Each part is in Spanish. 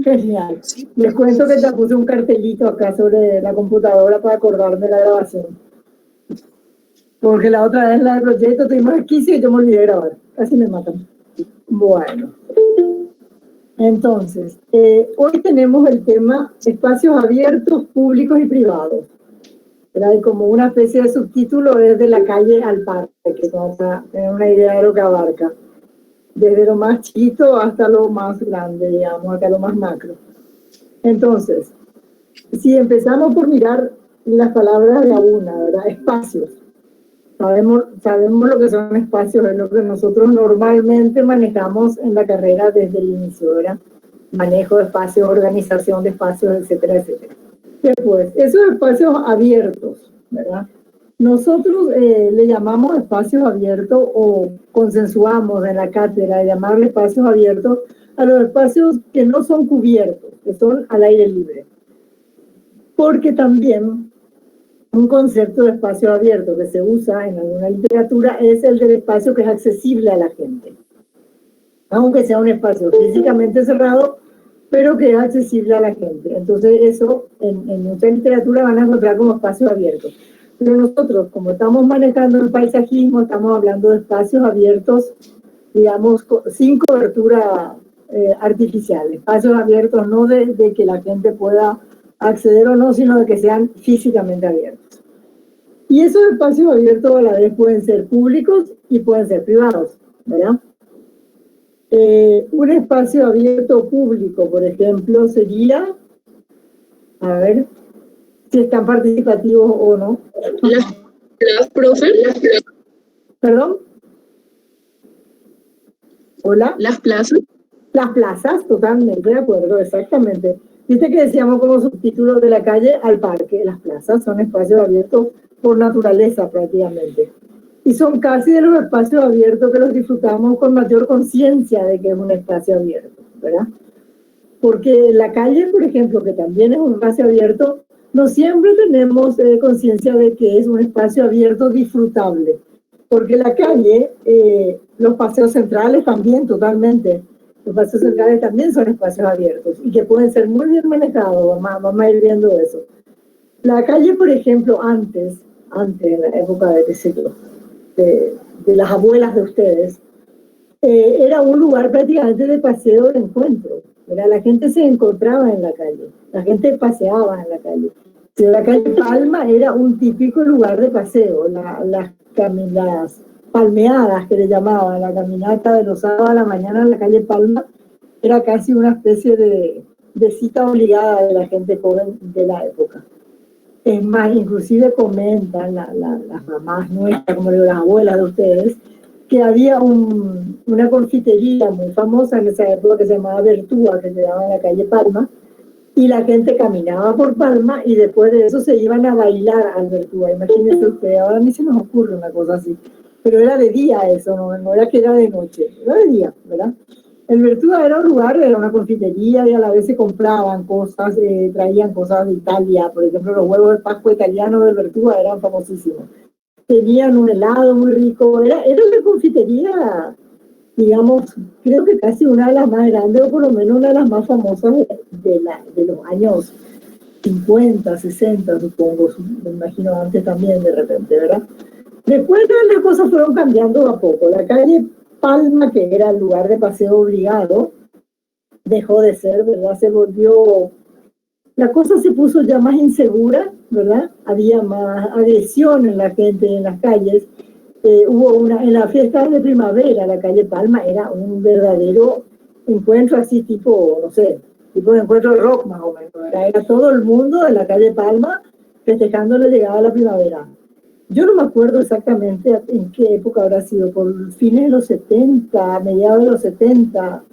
Genial. Les cuento que te puse un cartelito acá sobre la computadora para acordarme la grabación. Porque la otra vez en la del proyecto tuvimos aquí y yo me olvidé de grabar. Casi me matan. Bueno. Entonces, hoy tenemos el tema espacios abiertos, públicos y privados. Hay como una especie de subtítulo desde la calle al parque, que para tener una idea de lo que abarca. Desde lo más chiquito hasta lo más grande, digamos, hasta lo más macro. Entonces, si empezamos por mirar las palabras de a una, ¿verdad? Espacios. Sabemos lo que son espacios, es lo que nosotros normalmente manejamos en la carrera desde el inicio, ¿verdad? Manejo de espacios, organización de espacios, etcétera, etcétera. Después, esos espacios abiertos, ¿verdad? Nosotros le llamamos espacios abiertos o consensuamos en la cátedra de llamarle espacios abiertos a los espacios que no son cubiertos, que son al aire libre. Porque también un concepto de espacio abierto que se usa en alguna literatura es el del espacio que es accesible a la gente. Aunque sea un espacio físicamente cerrado, pero que es accesible a la gente. Entonces eso en mucha literatura van a encontrar como espacios abiertos. Pero nosotros, como estamos manejando el paisajismo, estamos hablando de espacios abiertos, digamos, sin cobertura artificial. Espacios abiertos no de que la gente pueda acceder o no, sino de que sean físicamente abiertos. Y esos espacios abiertos a la vez pueden ser públicos y pueden ser privados, ¿verdad? Un espacio abierto público, por ejemplo, sería, a ver, si están participativos o no. Las profe. ¿Perdón? ¿Hola? Las plazas. Las plazas, totalmente de acuerdo, exactamente. Viste que decíamos como subtítulo de la calle al parque, las plazas son espacios abiertos por naturaleza prácticamente. Y son casi de los espacios abiertos que los disfrutamos con mayor conciencia de que es un espacio abierto, ¿verdad? Porque la calle, por ejemplo, que también es un espacio abierto, no siempre tenemos conciencia de que es un espacio abierto disfrutable. Porque la calle, los paseos centrales también totalmente, los paseos centrales también son espacios abiertos y que pueden ser muy bien manejados, vamos a ir viendo eso. La calle, por ejemplo, antes en la época de, qué sé yo, de las abuelas de ustedes, era un lugar prácticamente de paseo de encuentro. ¿Verdad? La gente se encontraba en la calle, la gente paseaba en la calle. La calle Palma era un típico lugar de paseo, las caminadas, palmeadas que le llamaban, la caminata de los sábados a la mañana en la calle Palma era casi una especie de cita obligada de la gente joven de la época. Es más, inclusive comentan las mamás nuestras, como digo, las abuelas de ustedes, que había una confitería muy famosa en esa época que se llamaba Vertúa, que se daba en la calle Palma, y la gente caminaba por Palma y después de eso se iban a bailar al Vertúa. Imagínense ustedes, ahora a mí se nos ocurre una cosa así, pero era de día eso, no era que era de noche, era de día, ¿verdad? El Vertúa era un lugar, era una confitería y a la vez se compraban cosas, traían cosas de Italia, por ejemplo los huevos de Pascua italianos del Vertúa eran famosísimos. Tenían un helado muy rico, era una confitería, digamos, creo que casi una de las más grandes o por lo menos una de las más famosas de los años 50, 60, supongo, me imagino antes también de repente, ¿verdad? Después las cosas fueron cambiando a poco. La calle Palma, que era el lugar de paseo obligado, dejó de ser, ¿verdad? Se volvió... La cosa se puso ya más insegura, ¿verdad? Había más agresión en la gente en las calles. Hubo en la fiesta de primavera, la calle Palma era un verdadero encuentro así tipo, no sé, tipo de encuentro de rock más o menos. Era todo el mundo en la calle Palma festejando la llegada de la primavera. Yo no me acuerdo exactamente en qué época habrá sido, por fines de los 70, mediados de los 70,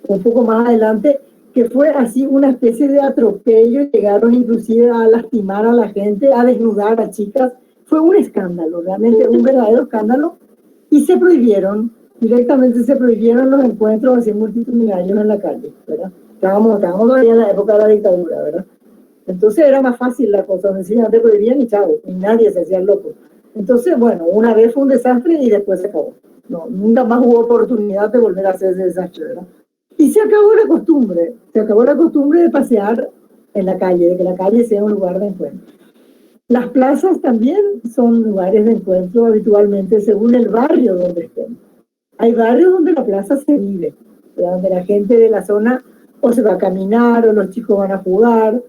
un poco más adelante, que fue así una especie de atropello, llegaron inclusive a lastimar a la gente, a desnudar a chicas. Fue un escándalo, realmente un verdadero escándalo, y directamente se prohibieron los encuentros así multitudinarios en la calle, ¿verdad? Estábamos todavía en la época de la dictadura, ¿verdad? Entonces era más fácil la cosa, sencillamente prohibían y chavo, y nadie se hacía loco. Entonces, bueno, una vez fue un desastre y después se acabó. No, nunca más hubo oportunidad de volver a hacer ese desastre, ¿verdad? Y se acabó la costumbre de pasear en la calle, de que la calle sea un lugar de encuentro. Las plazas también son lugares de encuentro habitualmente según el barrio donde estén. Hay barrios donde la plaza se vive, donde la gente de la zona o se va a caminar o los chicos van a jugar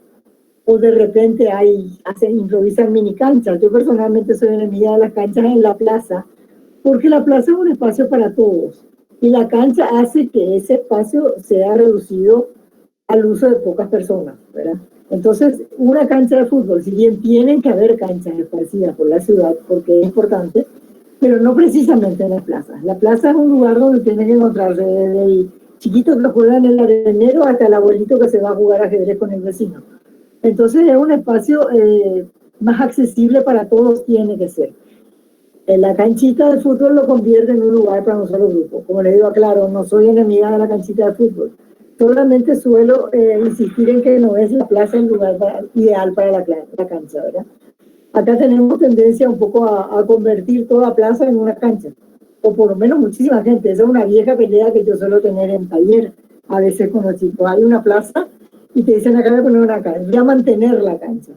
o de repente improvisan mini canchas. Yo personalmente soy enemiga de las canchas en la plaza porque la plaza es un espacio para todos y la cancha hace que ese espacio sea reducido al uso de pocas personas, ¿verdad? Entonces, una cancha de fútbol, si bien tienen que haber canchas esparcidas por la ciudad, porque es importante, pero no precisamente en las plazas. La plaza es un lugar donde tienen que encontrarse desde el chiquito que juega en el arenero hasta el abuelito que se va a jugar ajedrez con el vecino. Entonces, es un espacio más accesible para todos, tiene que ser. La canchita de fútbol lo convierte en un lugar para un solo grupo. Como le digo, claro, no soy enemiga de la canchita de fútbol. Solamente suelo insistir en que no es la plaza el lugar ideal para la cancha, ¿verdad? Acá tenemos tendencia un poco a convertir toda plaza en una cancha, o por lo menos muchísima gente. Esa es una vieja pelea que yo suelo tener en taller, a veces con los chicos. Hay una plaza y te dicen acá voy a poner una cancha, voy a mantener la cancha.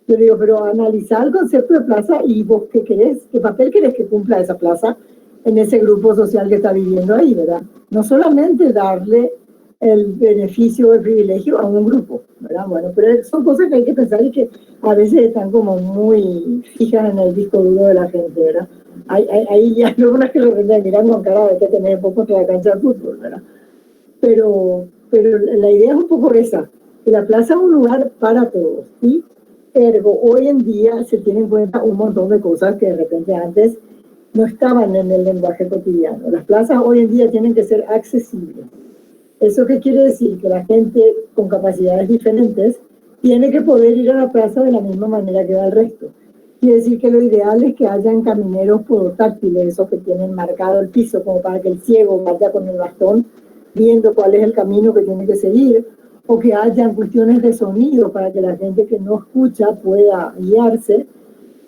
Yo digo, pero analizar el concepto de plaza y vos qué querés, qué papel querés que cumpla esa plaza en ese grupo social que está viviendo ahí, ¿verdad? No solamente darle el beneficio o el privilegio a un grupo, ¿verdad? Bueno, pero son cosas que hay que pensar y que a veces están como muy fijas en el disco duro de la gente, ¿verdad? Hay ya algunas que lo miran con cara de que tener poco que la cancha de fútbol, ¿verdad? Pero la idea es un poco esa, que la plaza es un lugar para todos, ¿sí? Ergo, hoy en día se tiene en cuenta un montón de cosas que de repente antes no estaban en el lenguaje cotidiano. Las plazas hoy en día tienen que ser accesibles. ¿Eso qué quiere decir? Que la gente con capacidades diferentes tiene que poder ir a la plaza de la misma manera que va el resto. Quiere decir que lo ideal es que hayan camineros podotáctiles, esos que tienen marcado el piso, como para que el ciego vaya con el bastón viendo cuál es el camino que tiene que seguir, o que hayan cuestiones de sonido para que la gente que no escucha pueda guiarse,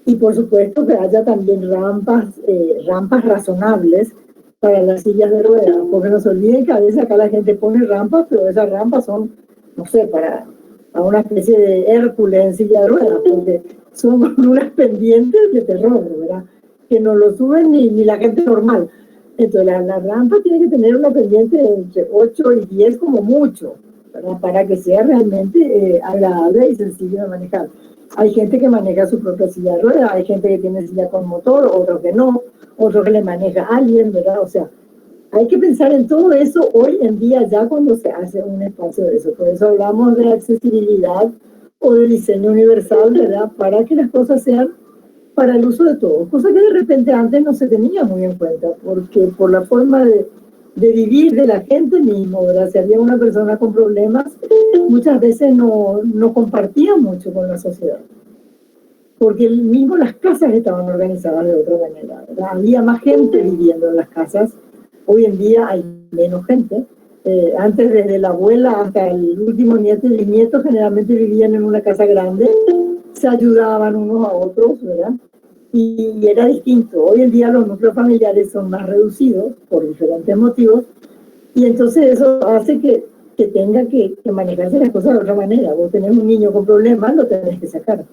y por supuesto que haya también rampas razonables para las sillas de ruedas, porque no se olviden que a veces acá la gente pone rampas, pero esas rampas son, no sé, para una especie de Hércules en silla de ruedas, porque son unas pendientes de terror, ¿verdad? Que no lo suben ni la gente normal. Entonces la rampa tiene que tener una pendiente de entre 8 y 10 como mucho, ¿verdad? Para que sea realmente agradable y sencillo de manejar. Hay gente que maneja su propia silla de ruedas, hay gente que tiene silla con motor, otros que no, otro que le maneja a alguien, ¿verdad? O sea, hay que pensar en todo eso hoy en día ya cuando se hace un espacio de eso. Por eso hablamos de accesibilidad o de diseño universal, ¿verdad? Para que las cosas sean para el uso de todos. Cosa que de repente antes no se tenía muy en cuenta, porque por la forma de vivir de la gente mismo, ¿verdad? Si había una persona con problemas, muchas veces no compartía mucho con la sociedad. Porque mismo las casas estaban organizadas de otra manera, ¿verdad? Había más gente viviendo en las casas, hoy en día hay menos gente. Antes, desde la abuela hasta el último nieto y bisnieto, generalmente vivían en una casa grande, se ayudaban unos a otros, ¿verdad? Y era distinto. Hoy en día los núcleos familiares son más reducidos por diferentes motivos, y entonces eso hace que tenga que manejarse las cosas de otra manera. Vos tenés un niño con problemas, lo tenés que sacar.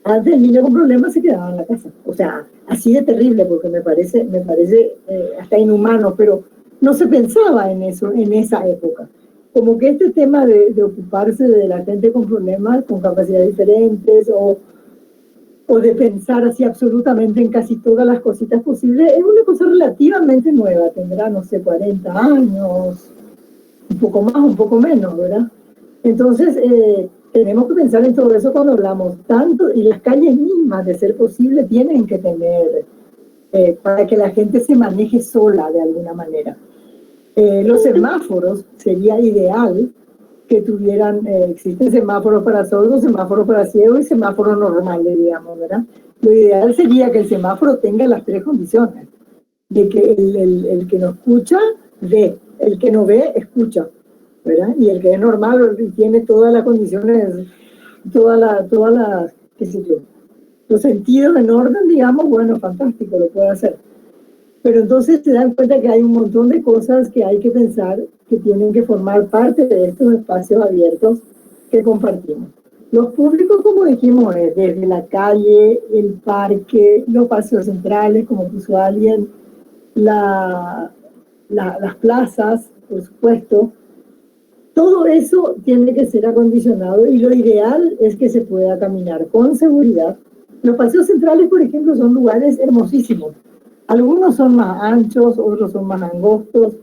Antes el niño con problemas se quedaba en la casa. O sea, así de terrible, porque me parece hasta inhumano, pero no se pensaba en eso en esa época. Como que este tema de ocuparse de la gente con problemas, con capacidades diferentes, o de pensar así absolutamente en casi todas las cositas posibles, es una cosa relativamente nueva. Tendrá, no sé, 40 años, un poco más, un poco menos, ¿verdad? Entonces, tenemos que pensar en todo eso cuando hablamos tanto, y las calles mismas, de ser posible, tienen que tener, para que la gente se maneje sola de alguna manera. Los semáforos, sería ideal que tuvieran, existen semáforos para sordos, semáforos para ciegos y semáforos normales, digamos, ¿verdad? Lo ideal sería que el semáforo tenga las tres condiciones, de que el que no escucha, ve, el que no ve, escucha, ¿verdad? Y el que es normal y tiene todas las condiciones, qué sé yo, los sentidos en orden, digamos, bueno, fantástico, lo puede hacer. Pero entonces se dan cuenta que hay un montón de cosas que hay que pensar que tienen que formar parte de estos espacios abiertos que compartimos. Los públicos, como dijimos, es desde la calle, el parque, los paseos centrales, como puso alguien, las plazas, por supuesto. Todo eso tiene que ser acondicionado y lo ideal es que se pueda caminar con seguridad. Los paseos centrales, por ejemplo, son lugares hermosísimos. Algunos son más anchos, otros son más angostos.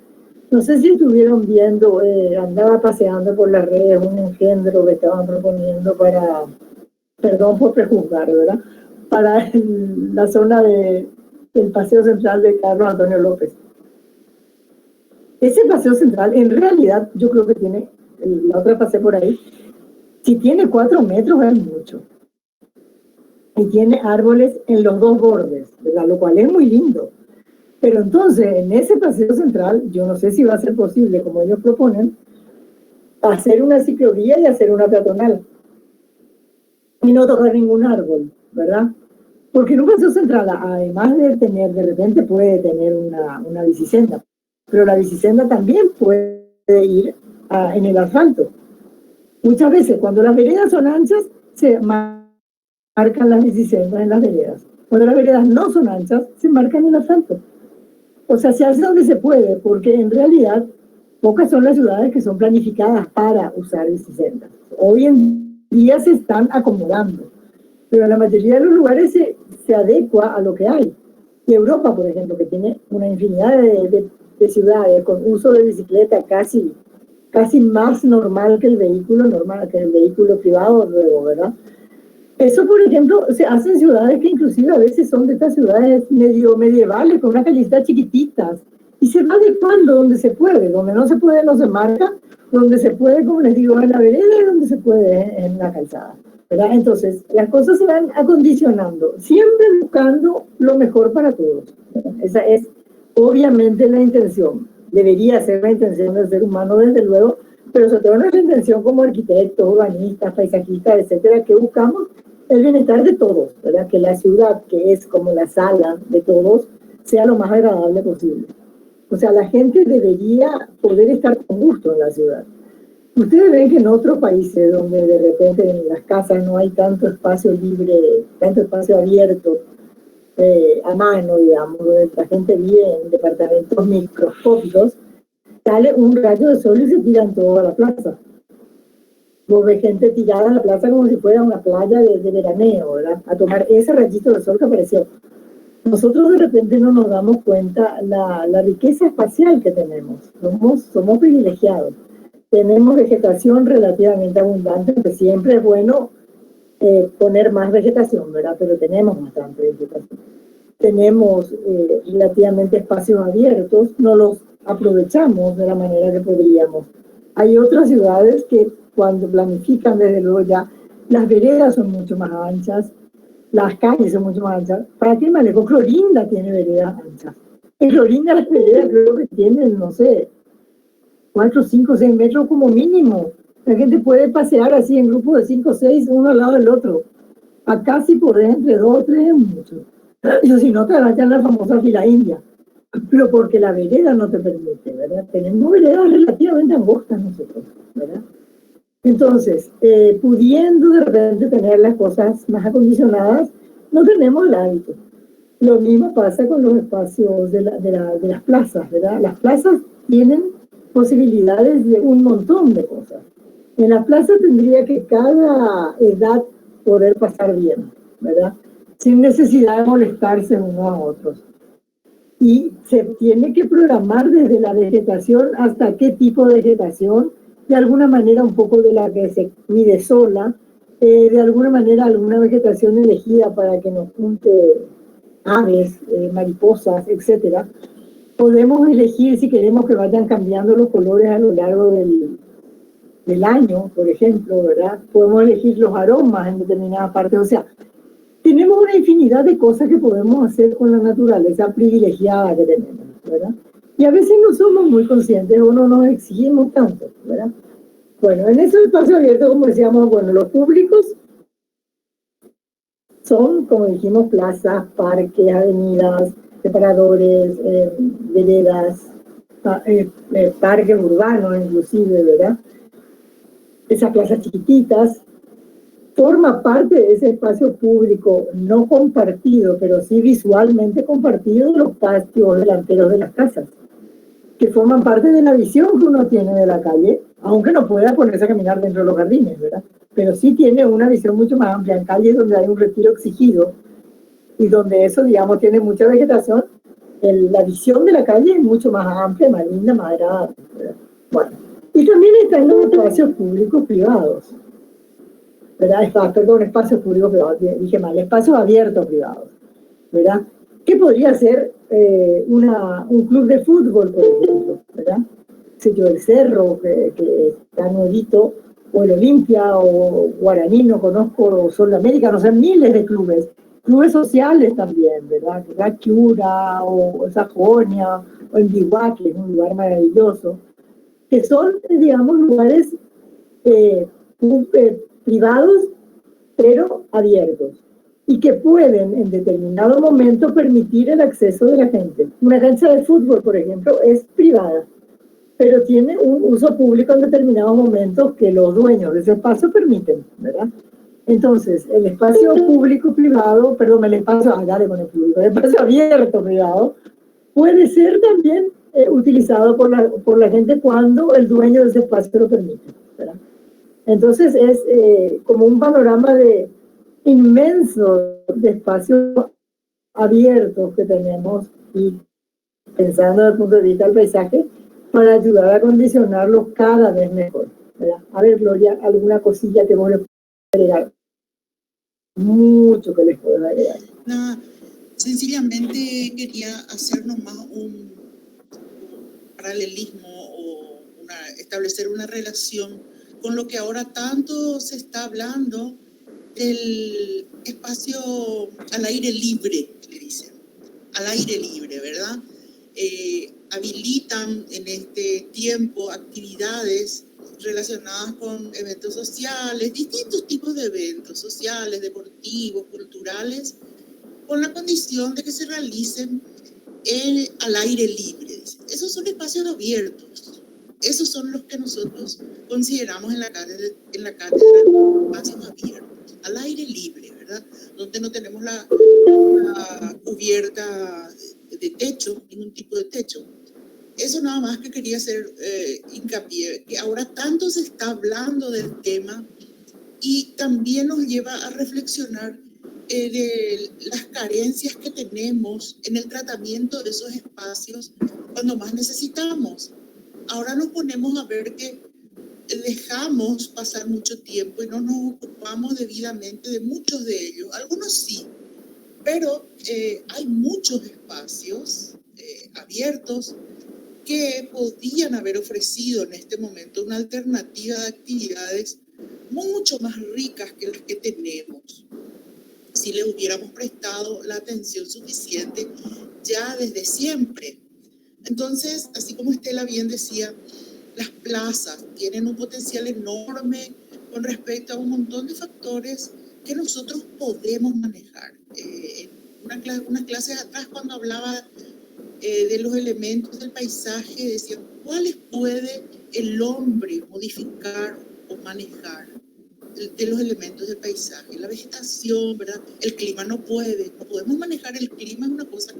No sé si estuvieron viendo, andaba paseando por las redes un engendro que estaban proponiendo para, perdón por prejuzgar, ¿verdad? Para la zona del Paseo Central de Carlos Antonio López. Ese paseo central, en realidad, yo creo que tiene, la otra pasé por ahí, si tiene 4 metros es mucho. Y tiene árboles en los dos bordes, ¿verdad? Lo cual es muy lindo. Pero entonces, en ese paseo central, yo no sé si va a ser posible, como ellos proponen, hacer una ciclovía y hacer una peatonal. Y no tocar ningún árbol, ¿verdad? Porque en un paseo central, además de tener, de repente puede tener una bicicenda, pero la bicicenda también puede ir en el asfalto. Muchas veces, cuando las veredas son anchas, se marcan las bicisendas en las veredas. Cuando las veredas no son anchas, se marcan en el asfalto. O sea, se hace donde se puede, porque en realidad pocas son las ciudades que son planificadas para usar bicisendas. Hoy en día se están acomodando, pero la mayoría de los lugares se adecua a lo que hay. Y Europa, por ejemplo, que tiene una infinidad de ciudades con uso de bicicleta casi más normal que el vehículo normal, que el vehículo privado luego, ¿verdad? Eso, por ejemplo, se hace en ciudades que inclusive a veces son de estas ciudades medio medievales, con unas callecitas chiquititas, y se va adecuando donde se puede, donde no se puede no se marca, donde se puede, como les digo, en la vereda y donde se puede en la calzada, ¿verdad? Entonces, las cosas se van acondicionando, siempre buscando lo mejor para todos, ¿verdad? Esa es obviamente la intención, debería ser la intención del ser humano, desde luego, pero sobre todo nuestra intención como arquitectos, urbanistas, paisajistas, etcétera, que buscamos el bienestar de todos, ¿verdad? Que la ciudad, que es como la sala de todos, sea lo más agradable posible. O sea, la gente debería poder estar con gusto en la ciudad. Ustedes ven que en otros países donde de repente en las casas no hay tanto espacio libre, tanto espacio abierto, a mano, digamos, donde la gente vive en departamentos microscópicos, sale un rayo de sol y se tiran toda la plaza. Vos ves gente tirada en la plaza como si fuera una playa de veraneo, ¿verdad? A tomar ese rayito de sol que apareció. Nosotros de repente no nos damos cuenta la riqueza espacial que tenemos. Somos privilegiados. Tenemos vegetación relativamente abundante, que siempre es bueno poner más vegetación, ¿verdad? Pero tenemos bastante vegetación. Tenemos relativamente espacios abiertos, no los aprovechamos de la manera que podríamos. Hay otras ciudades que cuando planifican, desde luego ya, las veredas son mucho más anchas, las calles son mucho más anchas. ¿Para qué manejo? Clorinda tiene veredas anchas. En Clorinda las veredas creo que tienen, no sé, 4, 5, 6 metros como mínimo. La gente puede pasear así en grupos de 5 o 6, uno al lado del otro. Acá sí podés entre 2 o 3 es mucho. Yo si no te agachan la famosa fila india. Pero porque la vereda no te permite, ¿verdad? Tenemos veredas relativamente angostas nosotros, ¿verdad? Entonces, pudiendo de repente tener las cosas más acondicionadas, no tenemos el hábito. Lo mismo pasa con los espacios de las plazas, ¿verdad? Las plazas tienen posibilidades de un montón de cosas. En la plaza tendría que cada edad poder pasar bien, ¿verdad? Sin necesidad de molestarse unos a otros. Y se tiene que programar desde la vegetación hasta qué tipo de vegetación, de alguna manera un poco de la que se mide sola, de alguna manera alguna vegetación elegida para que nos junte aves, mariposas, etcétera. Podemos elegir si queremos que vayan cambiando los colores a lo largo del año, por ejemplo, ¿verdad? Podemos elegir los aromas en determinadas partes, o sea, tenemos una infinidad de cosas que podemos hacer con la naturaleza privilegiada que tenemos, ¿verdad? Y a veces no somos muy conscientes o no nos exigimos tanto, ¿verdad? Bueno, en ese espacio abierto, como decíamos, bueno, los públicos son, como dijimos, plazas, parques, avenidas, separadores, veredas, parques urbanos inclusive, ¿verdad? Esas plazas chiquititas, forma parte de ese espacio público no compartido, pero sí visualmente compartido, de los patios delanteros de las casas, que forman parte de la visión que uno tiene de la calle, aunque no pueda ponerse a caminar dentro de los jardines, ¿verdad? Pero sí tiene una visión mucho más amplia en calles donde hay un retiro exigido y donde eso, digamos, tiene mucha vegetación. La visión de la calle es mucho más amplia, más linda, más agradable, ¿verdad? Bueno, y también están los espacios públicos privados, ¿verdad? Espacios públicos privados, dije mal, espacios abiertos privados, ¿verdad? ¿Qué podría ser un club de fútbol, por ejemplo, ¿verdad? Sé yo, el Cerro, que está nuevito, o el Olimpia, o Guaraní, no conozco, o Sol de América, no sé, miles de clubes sociales también, ¿verdad? Raquiura, o Sajonia, o en Biwa, que es un lugar maravilloso, que son, digamos, lugares privados, pero abiertos, y que pueden en determinado momento permitir el acceso de la gente. Una cancha de fútbol, por ejemplo, es privada, pero tiene un uso público en determinados momentos que los dueños de ese espacio permiten, ¿verdad? Entonces, el espacio público-privado, perdón, el espacio, dale con el público, el espacio abierto-privado, puede ser también utilizado por la gente cuando el dueño de ese espacio lo permite, ¿verdad? Entonces es como un panorama inmenso de espacios abiertos que tenemos, y pensando desde el punto de vista del paisaje, para ayudar a condicionarlo cada vez mejor, ¿verdad? A ver, Gloria, alguna cosilla que vos le puedas agregar. Mucho que les puedo agregar. Nada, sencillamente quería hacer nomás un paralelismo o establecer una relación con lo que ahora tanto se está hablando del espacio al aire libre, le dicen, al aire libre, ¿verdad? Habilitan en este tiempo actividades relacionadas con eventos sociales, distintos tipos de eventos sociales, deportivos, culturales, con la condición de que se realicen al aire libre. Esos son espacios abiertos. Esos son los que nosotros consideramos en la cátedra espacios abiertos, al aire libre, ¿verdad? Donde no tenemos la cubierta de techo, ningún tipo de techo. Eso nada más que quería hacer hincapié, que ahora tanto se está hablando del tema y también nos lleva a reflexionar de las carencias que tenemos en el tratamiento de esos espacios cuando más necesitamos. Ahora nos ponemos a ver que dejamos pasar mucho tiempo y no nos ocupamos debidamente de muchos de ellos. Algunos sí, pero hay muchos espacios abiertos que podían haber ofrecido en este momento una alternativa de actividades mucho más ricas que las que tenemos, si le hubiéramos prestado la atención suficiente ya desde siempre. Entonces, así como Estela bien decía, las plazas tienen un potencial enorme con respecto a un montón de factores que nosotros podemos manejar. Unas clases atrás, cuando hablaba de los elementos del paisaje, decía, ¿cuáles puede el hombre modificar o manejar de los elementos del paisaje? La vegetación, ¿verdad? El clima no podemos manejar el clima, es una cosa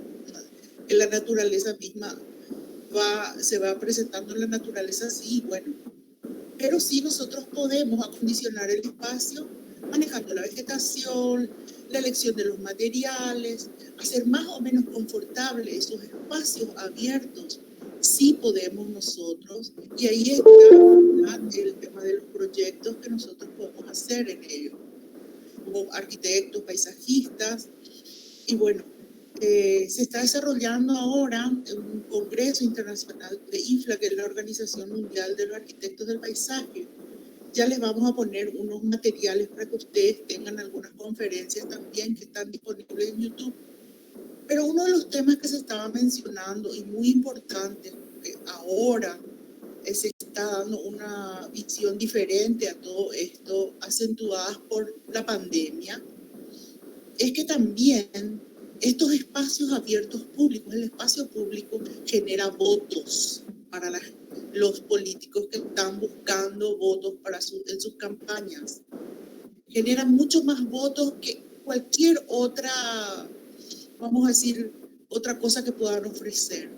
que la naturaleza misma se va presentando en la naturaleza así, bueno, pero sí nosotros podemos acondicionar el espacio manejando la vegetación, la elección de los materiales, hacer más o menos confortables esos espacios abiertos. Sí podemos nosotros, y ahí está, ¿verdad?, el tema de los proyectos que nosotros podemos hacer en ellos, como arquitectos, paisajistas, y bueno, se está desarrollando ahora un congreso internacional de IFLA, que es la Organización Mundial de los Arquitectos del Paisaje. Ya les vamos a poner unos materiales para que ustedes tengan algunas conferencias también que están disponibles en YouTube. Pero uno de los temas que se estaba mencionando y muy importante, que ahora se está dando una visión diferente a todo esto, acentuadas por la pandemia, es que también estos espacios abiertos públicos, el espacio público genera votos. para los políticos que están buscando votos en sus campañas. Generan mucho más votos que cualquier otra, vamos a decir, otra cosa que puedan ofrecer.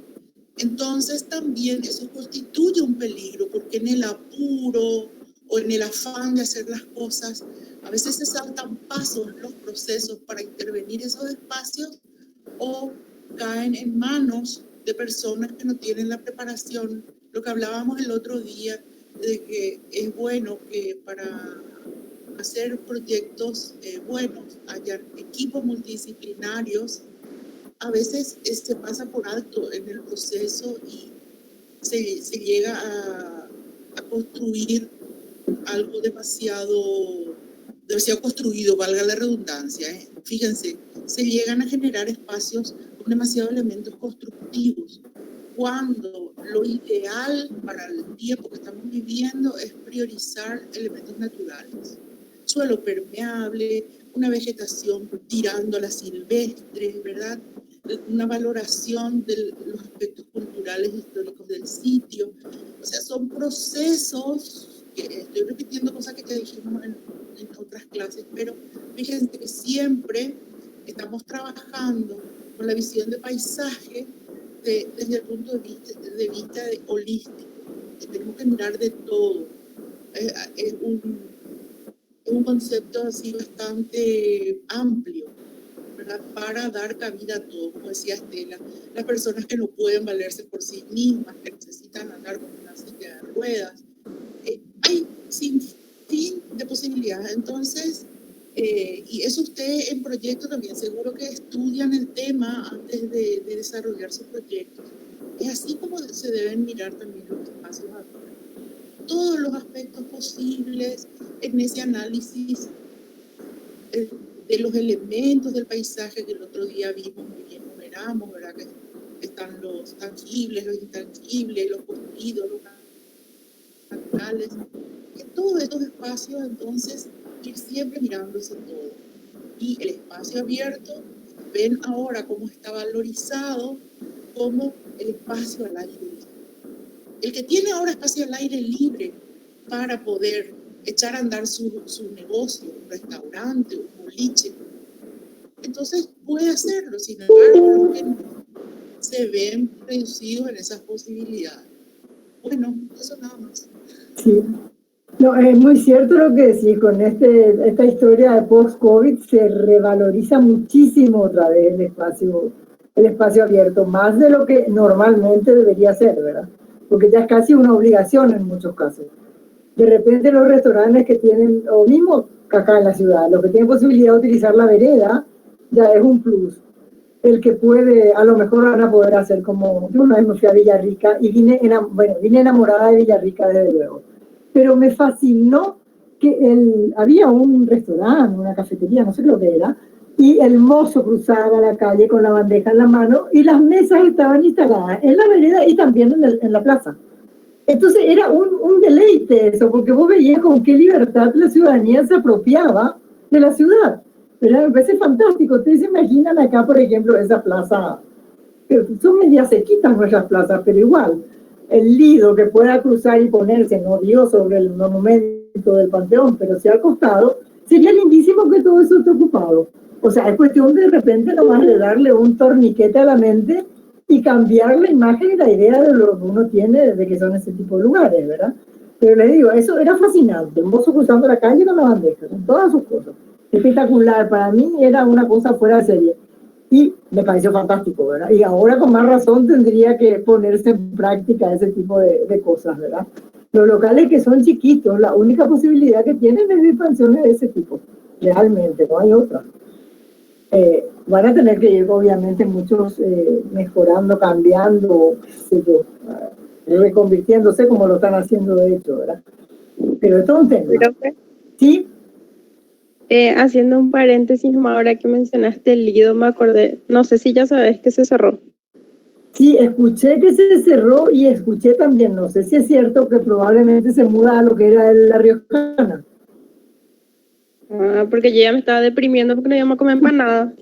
Entonces también eso constituye un peligro, porque en el apuro o en el afán de hacer las cosas, a veces se saltan pasos en los procesos para intervenir esos espacios o caen en manos de personas que no tienen la preparación. Lo que hablábamos el otro día, de que es bueno que para hacer proyectos buenos haya equipos multidisciplinarios. A veces se pasa por alto en el proceso y se llega a construir algo demasiado construido, valga la redundancia. Fíjense, se llegan a generar espacios con demasiados elementos constructivos, cuando lo ideal para el tiempo que estamos viviendo es priorizar elementos naturales. Suelo permeable, una vegetación tirando a la silvestre, ¿verdad? Una valoración de los aspectos culturales históricos del sitio. O sea, son procesos que estoy repitiendo cosas que ya dijimos en otras clases, pero fíjense que siempre estamos trabajando con la visión de paisaje desde el punto de vista holístico, que tenemos que mirar de todo. Es un concepto así bastante amplio, ¿verdad? Para dar cabida a todo, como decía Estela, las personas que no pueden valerse por sí mismas, que necesitan andar con una silla de ruedas. Hay sin fin de posibilidades. Entonces, y eso usted en proyecto también, seguro que estudian el tema antes de desarrollar sus proyectos. Es así como se deben mirar también los espacios actuales. Todos los aspectos posibles en ese análisis de los elementos del paisaje que el otro día vimos y enumeramos, ¿verdad? Que están los tangibles, los intangibles, los construidos, los naturales. En todos estos espacios, entonces, ir siempre mirándose todo. Y el espacio abierto, ven ahora cómo está valorizado como el espacio al aire libre. El que tiene ahora espacio al aire libre para poder echar a andar su negocio, un restaurante, un boliche, entonces puede hacerlo. Sin embargo, los que no se ven reducidos en esas posibilidades. Bueno, eso nada más. Sí. No, es muy cierto lo que decís, con esta historia de post-COVID se revaloriza muchísimo otra vez el espacio abierto, más de lo que normalmente debería ser, ¿verdad? Porque ya es casi una obligación en muchos casos. De repente los restaurantes que tienen, o mismo acá en la ciudad, los que tienen posibilidad de utilizar la vereda, ya es un plus. El que puede, a lo mejor van a poder hacer como, yo una vez me fui a Villarrica y vine enamorada de Villarrica desde luego. Pero me fascinó que había un restaurante, una cafetería, no sé lo que era, y el mozo cruzaba la calle con la bandeja en la mano y las mesas estaban instaladas en la vereda y también en la plaza. Entonces era un deleite eso, porque vos veías con qué libertad la ciudadanía se apropiaba de la ciudad. ¿Verdad? Me parece fantástico. Ustedes se imaginan acá, por ejemplo, esa plaza, que son medias sequitas nuestras plazas, pero igual, el Lido que pueda cruzar y ponerse, no digo sobre el monumento del Panteón, pero sí al costado, sería lindísimo que todo eso esté ocupado. O sea, es cuestión de repente nomás de darle un torniquete a la mente y cambiar la imagen y la idea de lo que uno tiene de que son ese tipo de lugares, ¿verdad? Pero les digo, eso era fascinante, un mozo cruzando la calle con la bandeja, con todas sus cosas. Espectacular, para mí era una cosa fuera de serie. Y me pareció fantástico, ¿verdad? Y ahora con más razón tendría que ponerse en práctica ese tipo de cosas, ¿verdad? Los locales que son chiquitos, la única posibilidad que tienen es de expansiones de ese tipo. Realmente, no hay otra. Van a tener que ir, obviamente, muchos mejorando, cambiando, reconvirtiéndose como lo están haciendo de hecho, ¿verdad? Pero esto es un tema. ¿Sí? Haciendo un paréntesis, ahora que mencionaste el Lido, me acordé, no sé si ya sabes que se cerró. Sí, escuché que se cerró y escuché también, no sé si es cierto, que probablemente se muda a lo que era la Riojana. Porque yo ya me estaba deprimiendo porque no íbamos a comer empanada.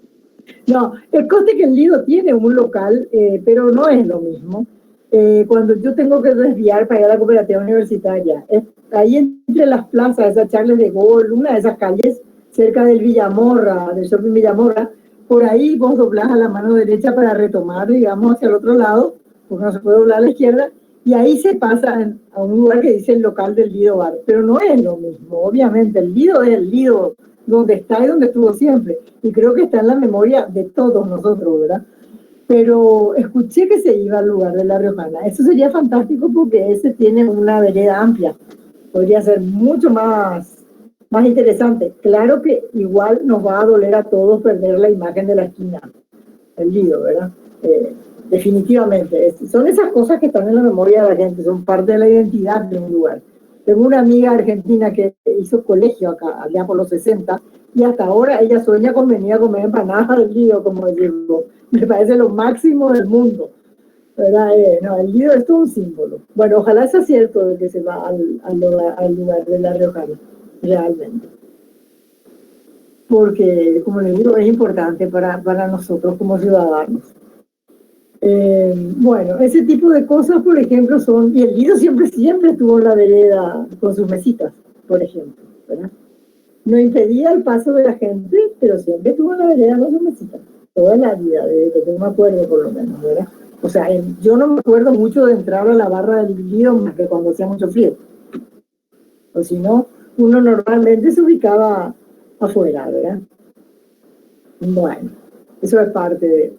No, el coste que el Lido tiene un local, pero no es lo mismo. cuando yo tengo que desviar para ir a la cooperativa universitaria, ahí entre las plazas, esas Charles de Gaulle, una de esas calles cerca del Villamorra, del shopping Villamorra, por ahí vos doblás a la mano derecha para retomar, digamos, hacia el otro lado, porque no se puede doblar a la izquierda, y ahí se pasa a un lugar que dice el local del Lido Bar, pero no es lo mismo, obviamente, el Lido es el Lido, donde está y donde estuvo siempre, y creo que está en la memoria de todos nosotros, ¿verdad? Pero escuché que se iba al lugar de La Riojana. Eso sería fantástico porque ese tiene una vereda amplia. Podría ser mucho más interesante. Claro que igual nos va a doler a todos perder la imagen de la esquina, el Lido, ¿verdad? Definitivamente. Son esas cosas que están en la memoria de la gente, son parte de la identidad de un lugar. Tengo una amiga argentina que hizo colegio acá, allá por los 60, y hasta ahora ella sueña con venir a comer empanadas del Lido, como decirlo. Me parece lo máximo del mundo, ¿verdad? No, el Lido es todo un símbolo. Bueno, ojalá sea cierto de que se va al lugar de La Riojana, realmente. Porque, como les digo, es importante para nosotros como ciudadanos. Bueno, ese tipo de cosas, por ejemplo, son... Y el Lido siempre estuvo en la vereda con sus mesitas, por ejemplo, ¿verdad? No impedía el paso de la gente, pero siempre estuvo en la vereda con sus mesitas. Toda la vida, desde que yo me acuerdo por lo menos, ¿verdad? O sea, yo no me acuerdo mucho de entrar a la barra del Lido más que cuando hacía mucho frío. O si no, uno normalmente se ubicaba afuera, ¿verdad? Bueno, eso es parte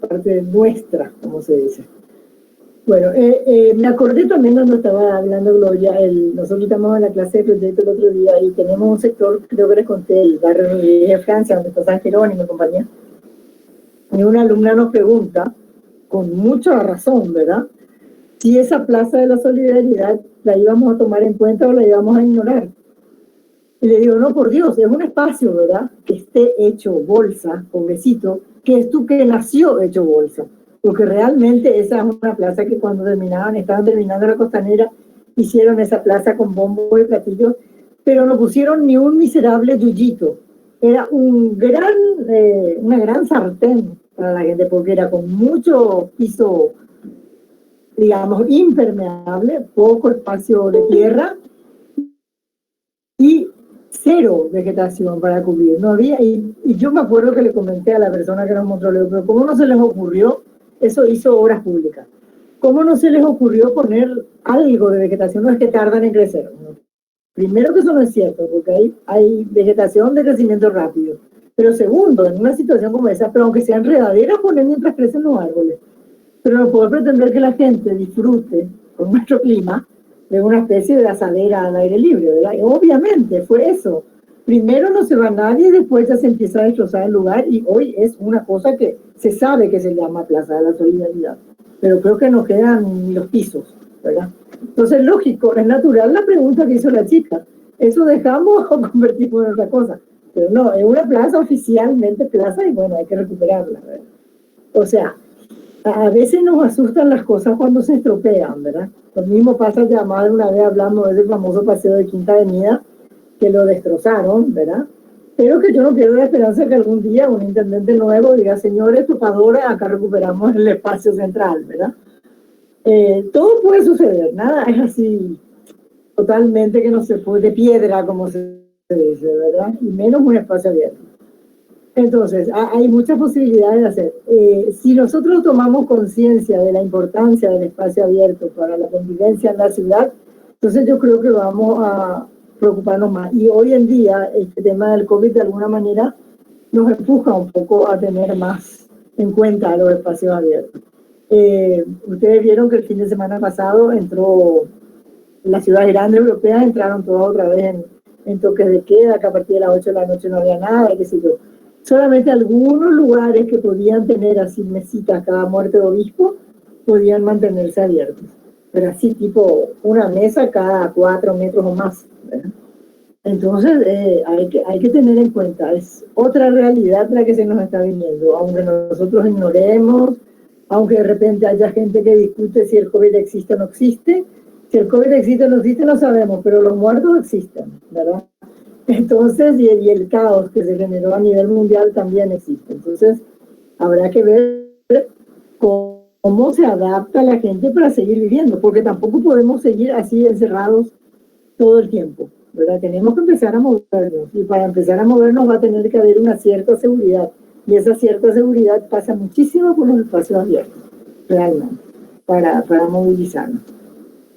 nuestra, como se dice. Bueno, me acordé también cuando estaba hablando Gloria, nosotros estamos en la clase de proyecto el otro día y tenemos un sector, creo que les conté, el barrio de Francia, donde está San Jerónimo y compañía. Y una alumna nos pregunta, con mucha razón, ¿verdad?, si esa plaza de la solidaridad la íbamos a tomar en cuenta o la íbamos a ignorar. Y le digo, no, por Dios, es un espacio, ¿verdad?, que esté hecho bolsa, pobrecito, que nació hecho bolsa. Porque realmente esa es una plaza que cuando estaban terminando la costanera, hicieron esa plaza con bombos y platillos, pero no pusieron ni un miserable yuyito. Era una gran sartén para la gente, porque era con mucho piso, digamos, impermeable, poco espacio de tierra y cero vegetación para cubrir. No había, y yo me acuerdo que le comenté a la persona que nos mostró, pero ¿cómo no se les ocurrió? Eso hizo Obras Públicas. ¿Cómo no se les ocurrió poner algo de vegetación? No es que tardan en crecer, ¿no? Primero que eso no es cierto, porque hay vegetación de crecimiento rápido. Pero segundo, en una situación como esa, pero aunque sea enredadera, poner mientras crecen los árboles. Pero no puedo pretender que la gente disfrute con nuestro clima de una especie de asadera al aire libre, ¿verdad? Y obviamente fue eso. Primero no se va nadie, después ya se empieza a destrozar el lugar y hoy es una cosa que se sabe que se llama Plaza de la Solidaridad. Pero creo que no quedan ni los pisos, ¿verdad? Entonces, lógico, es natural la pregunta que hizo la chica. ¿Eso dejamos o convertimos en otra cosa? Pero no, es una plaza oficialmente plaza y bueno, hay que recuperarla, ¿verdad? O sea, a veces nos asustan las cosas cuando se estropean, ¿verdad? Lo mismo pasa, ya más de una vez hablamos de ese famoso paseo de Quinta Avenida, que lo destrozaron, ¿verdad? Pero que yo no pierdo la esperanza que algún día un intendente nuevo diga, señores, topadora, acá recuperamos el espacio central, ¿verdad? Todo puede suceder, nada es así totalmente que no se puede, de piedra, como se dice, ¿verdad? Y menos un espacio abierto. Entonces, hay muchas posibilidades de hacer. Si nosotros tomamos conciencia de la importancia del espacio abierto para la convivencia en la ciudad, entonces yo creo que vamos a preocuparnos más. Y hoy en día, este tema del COVID de alguna manera nos empuja un poco a tener más en cuenta los espacios abiertos. Ustedes vieron que el fin de semana pasado entró, las ciudades grandes europeas entraron todas otra vez en toques de queda, que a partir de las 8 de la noche no había nada, qué sé yo. Solamente algunos lugares que podían tener así mesitas cada muerte de obispo podían mantenerse abiertos. Pero así tipo una mesa cada 4 metros o más, ¿verdad? Entonces hay que tener en cuenta, es otra realidad la que se nos está viniendo, aunque nosotros ignoremos, aunque de repente haya gente que discute si el COVID existe o no existe. Si el COVID existe o no existe no sabemos, pero los muertos existen, ¿verdad? Entonces, y el caos que se generó a nivel mundial también existe. Entonces, habrá que ver cómo cómo se adapta la gente para seguir viviendo, porque tampoco podemos seguir así encerrados todo el tiempo, ¿verdad? Tenemos que empezar a movernos, y para empezar a movernos va a tener que haber una cierta seguridad, y esa cierta seguridad pasa muchísimo por los espacios abiertos, realmente, para movilizarnos.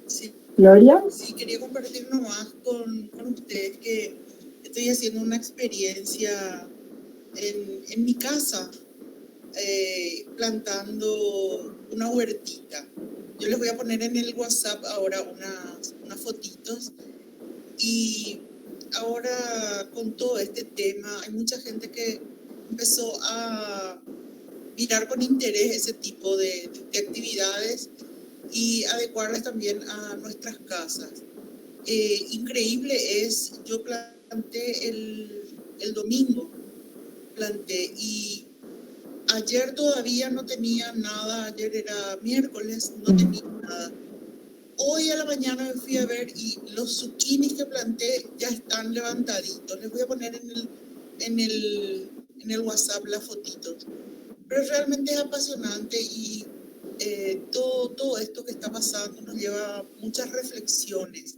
Sí, Gloria. sí, quería compartir nomás con ustedes que estoy haciendo una experiencia en mi casa, plantando una huertita. Yo les voy a poner en el WhatsApp ahora unas fotitos. Y ahora con todo este tema, hay mucha gente que empezó a mirar con interés ese tipo de actividades y adecuarlas también a nuestras casas. Increíble es, yo planté el domingo, planté, y ayer todavía no tenía nada, ayer era miércoles, no tenía nada. Hoy a la mañana me fui a ver y los zucchinis que planté ya están levantaditos. Les voy a poner en el WhatsApp las fotitos. Pero realmente es apasionante y todo esto que está pasando nos lleva a muchas reflexiones.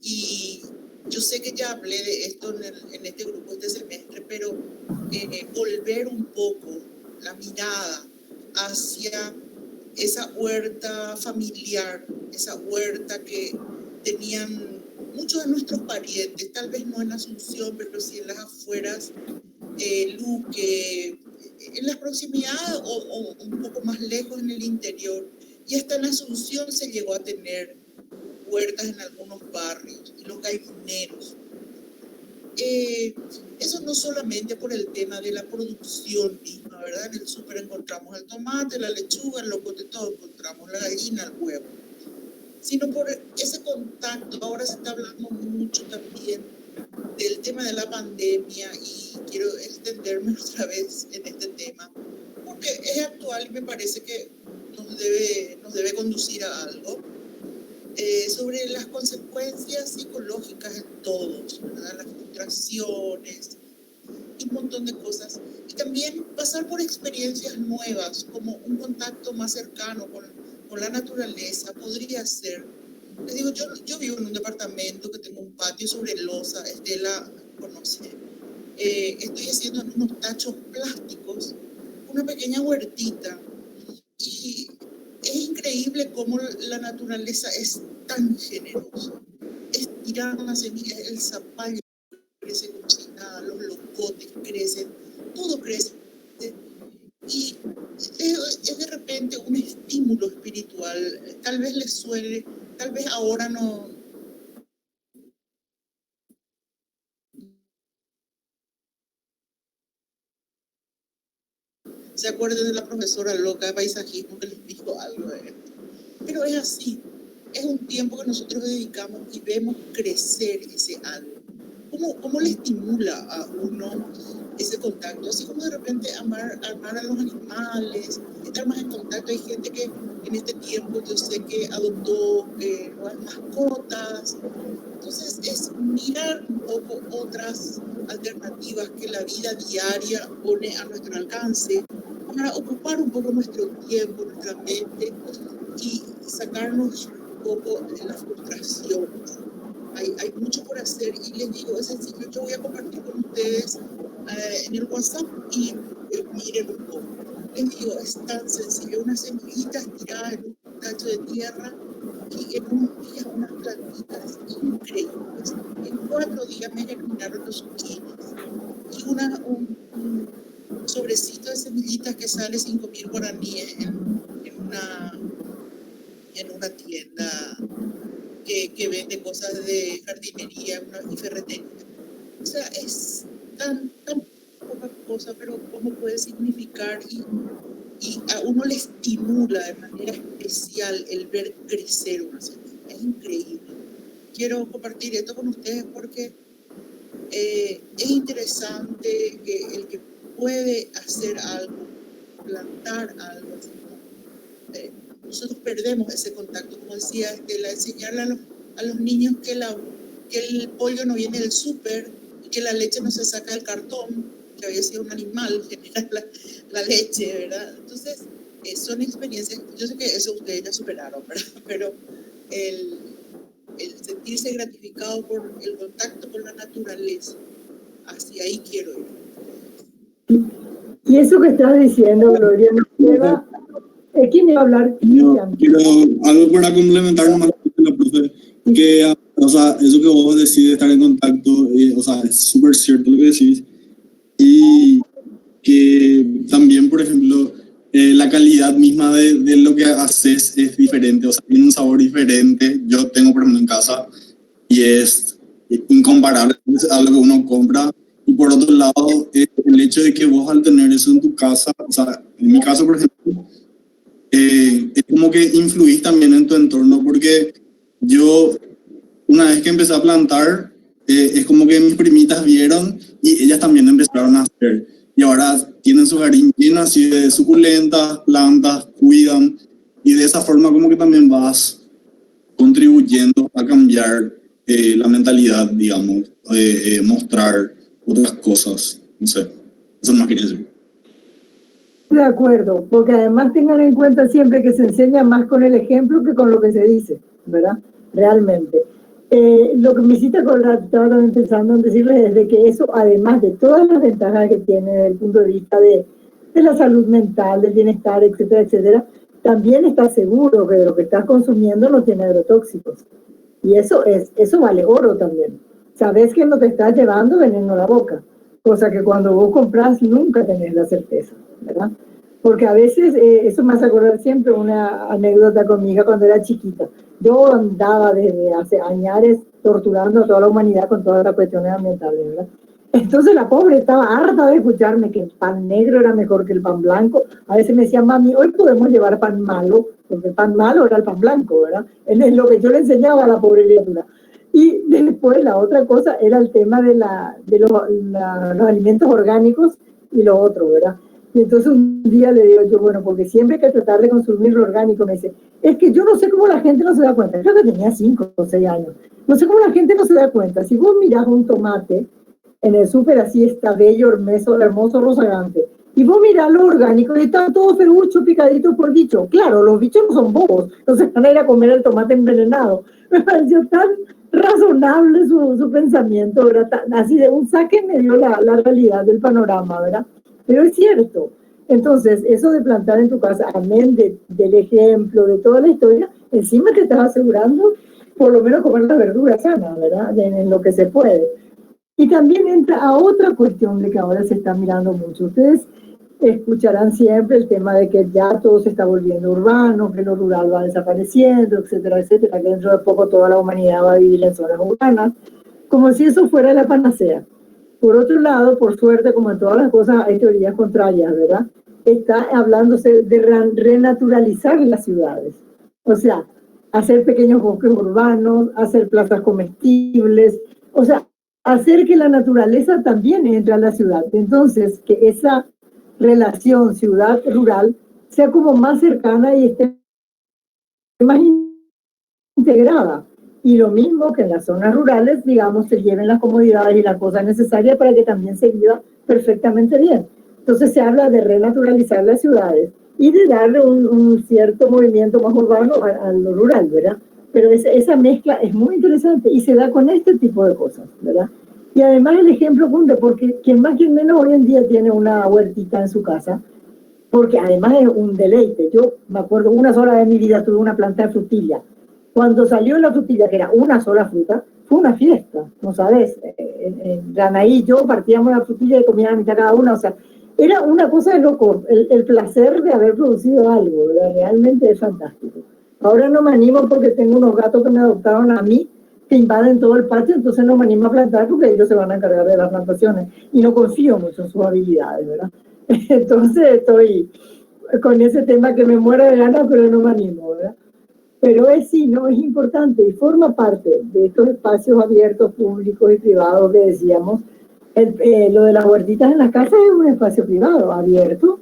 Y yo sé que ya hablé de esto en este grupo este semestre, pero volver un poco la mirada hacia esa huerta familiar, esa huerta que tenían muchos de nuestros parientes, tal vez no en Asunción, pero sí en las afueras, Luque, en las proximidades o un poco más lejos en el interior. Y hasta en Asunción se llegó a tener huertas en algunos barrios, y los gallineros. Eso no solamente por el tema de la producción misma, ¿verdad? En el súper encontramos el tomate, la lechuga, el locote, todo encontramos, la gallina, el huevo, sino por ese contacto. Ahora se está hablando mucho también del tema de la pandemia y quiero extenderme otra vez en este tema, porque es actual y me parece que nos debe conducir a algo. Sobre las consecuencias psicológicas en todos, ¿verdad? Las frustraciones y un montón de cosas. Y también pasar por experiencias nuevas, como un contacto más cercano con la naturaleza, podría ser. Les digo, yo vivo en un departamento que tengo un patio sobre losa, Estela conoce. Estoy haciendo en unos tachos plásticos una pequeña huertita. Y es increíble cómo la naturaleza es tan generosa. Es tirar las semillas, el zapallo crece como si nada, los locotes crecen, todo crece. Y es de repente un estímulo espiritual. Tal vez les suene, tal vez ahora no. Se acuerden de la profesora loca de paisajismo que les dijo algo de esto. Pero es así, es un tiempo que nosotros dedicamos y vemos crecer ese algo. ¿Cómo le estimula a uno ese contacto? Así como de repente amar a los animales, estar más en contacto. Hay gente que en este tiempo yo sé que adoptó nuevas mascotas. Entonces es mirar un poco otras alternativas que la vida diaria pone a nuestro alcance para ocupar un poco nuestro tiempo, nuestra mente y sacarnos un poco de las frustraciones. Hay mucho por hacer y les digo, es sencillo. Yo voy a compartir con ustedes en el WhatsApp y miren un poco. Les digo, es tan sencillo, unas semillitas tiradas en un tacho de tierra y en unos días unas plantitas increíbles. En 4 días me germinaron los zucchinis y un sobrecito de semillitas que sale 5.000 guaraníes en una tienda que vende cosas de jardinería y ferretería. O sea, es tan poca cosa, pero cómo puede significar y a uno le estimula de manera especial el ver crecer una semilla. Es increíble. Quiero compartir esto con ustedes porque es interesante que el que puede hacer algo, plantar algo, nosotros perdemos ese contacto, como decía Estela, enseñarle a los niños que el pollo no viene del súper y que la leche no se saca del cartón, que había sido un animal generar la leche, ¿verdad? Entonces, son experiencias, yo sé que eso ustedes ya superaron, ¿verdad? Pero el sentirse gratificado por el contacto con la naturaleza, hacia ahí quiero ir. Y eso que estás diciendo, Gloria, nos lleva... ¿Quién iba a hablar? Yo quiero algo para complementar nomás la profe, que, o sea, eso que vos decís de estar en contacto, o sea, es súper cierto lo que decís, y que también, por ejemplo, la calidad misma de lo que haces es diferente, o sea, tiene un sabor diferente. Yo tengo, por ejemplo, en casa, y es incomparable a lo que uno compra. Y por otro lado, el hecho de que vos al tener eso en tu casa, o sea, en mi caso, por ejemplo, es como que influís también en tu entorno, porque yo, una vez que empecé a plantar, es como que mis primitas vieron y ellas también empezaron a hacer. Y ahora tienen su jardín lleno así de suculentas, plantas, cuidan. Y de esa forma como que también vas contribuyendo a cambiar la mentalidad, digamos, mostrar otras cosas. No sé, eso no quería decir. De acuerdo, porque además tengan en cuenta siempre que se enseña más con el ejemplo que con lo que se dice, ¿verdad? Realmente. Lo que me hiciste acordar, estaba también pensando en decirles es de que eso, además de todas las ventajas que tiene desde el punto de vista de la salud mental, del bienestar, etcétera, etcétera, también estás seguro que de lo que estás consumiendo no tiene agrotóxicos. Y eso vale oro también. Sabes que no te estás llevando veneno a la boca, cosa que cuando vos compras nunca tenés la certeza, ¿verdad? Porque a veces, eso me hace acordar siempre una anécdota con mi hija cuando era chiquita. Yo andaba desde hace años torturando a toda la humanidad con todas las cuestiones ambientales, ¿verdad? Entonces la pobre estaba harta de escucharme que el pan negro era mejor que el pan blanco. A veces me decía, mami, hoy podemos llevar pan malo, porque el pan malo era el pan blanco, ¿verdad? Es lo que yo le enseñaba a la pobre criatura. Y después la otra cosa era el tema de los alimentos orgánicos y lo otro, ¿verdad? Y entonces un día le digo yo, bueno, porque siempre hay que tratar de consumir lo orgánico. Me dice, es que yo no sé cómo la gente no se da cuenta. Creo que tenía 5 o 6 años. No sé cómo la gente no se da cuenta. Si vos mirás un tomate en el súper, así está bello, hermoso, rozagante, y vos mirás lo orgánico y están todos ferruchos, picaditos por bichos. Claro, los bichos no son bobos, no se van a ir a comer el tomate envenenado. Me pareció tan razonable su pensamiento, ¿verdad? Así de un saque me dio la realidad del panorama, ¿verdad? Pero es cierto. Entonces, eso de plantar en tu casa, amén del ejemplo, de toda la historia, encima te estás asegurando por lo menos comer la verdura sana, ¿verdad? En lo que se puede. Y también entra a otra cuestión de que ahora se está mirando mucho. Ustedes escucharán siempre el tema de que ya todo se está volviendo urbano, que lo rural va desapareciendo, etcétera, etcétera, que dentro de poco toda la humanidad va a vivir en zonas urbanas, como si eso fuera la panacea. Por otro lado, por suerte, como en todas las cosas, hay teorías contrarias, ¿verdad? Está hablándose de renaturalizar las ciudades. O sea, hacer pequeños bosques urbanos, hacer plazas comestibles, o sea, hacer que la naturaleza también entre a la ciudad. Entonces, que esa relación ciudad-rural sea como más cercana y esté más integrada. Y lo mismo que en las zonas rurales, digamos, se lleven las comodidades y las cosas necesarias para que también se viva perfectamente bien. Entonces se habla de renaturalizar las ciudades y de darle un cierto movimiento más urbano a lo rural, ¿verdad? Pero esa mezcla es muy interesante y se da con este tipo de cosas, ¿verdad? Y además el ejemplo cunde, porque quien más quien menos hoy en día tiene una huertita en su casa, porque además es un deleite. Yo me acuerdo, una sola vez en mi vida tuve una planta de frutilla. Cuando salió la frutilla, que era una sola fruta, fue una fiesta, ¿no sabes? Ranaí y yo partíamos la frutilla y comíamos la mitad cada una, o sea, era una cosa de loco, el placer de haber producido algo, ¿verdad? Realmente es fantástico. Ahora no me animo porque tengo unos gatos que me adoptaron a mí, que invaden todo el patio, entonces no me animo a plantar porque ellos se van a encargar de las plantaciones y no confío mucho en sus habilidades, ¿verdad? Entonces estoy con ese tema que me muero de ganas, pero no me animo, ¿verdad? Pero sí, no, es importante y forma parte de estos espacios abiertos, públicos y privados que decíamos. Lo de las huertitas en la casa es un espacio privado, abierto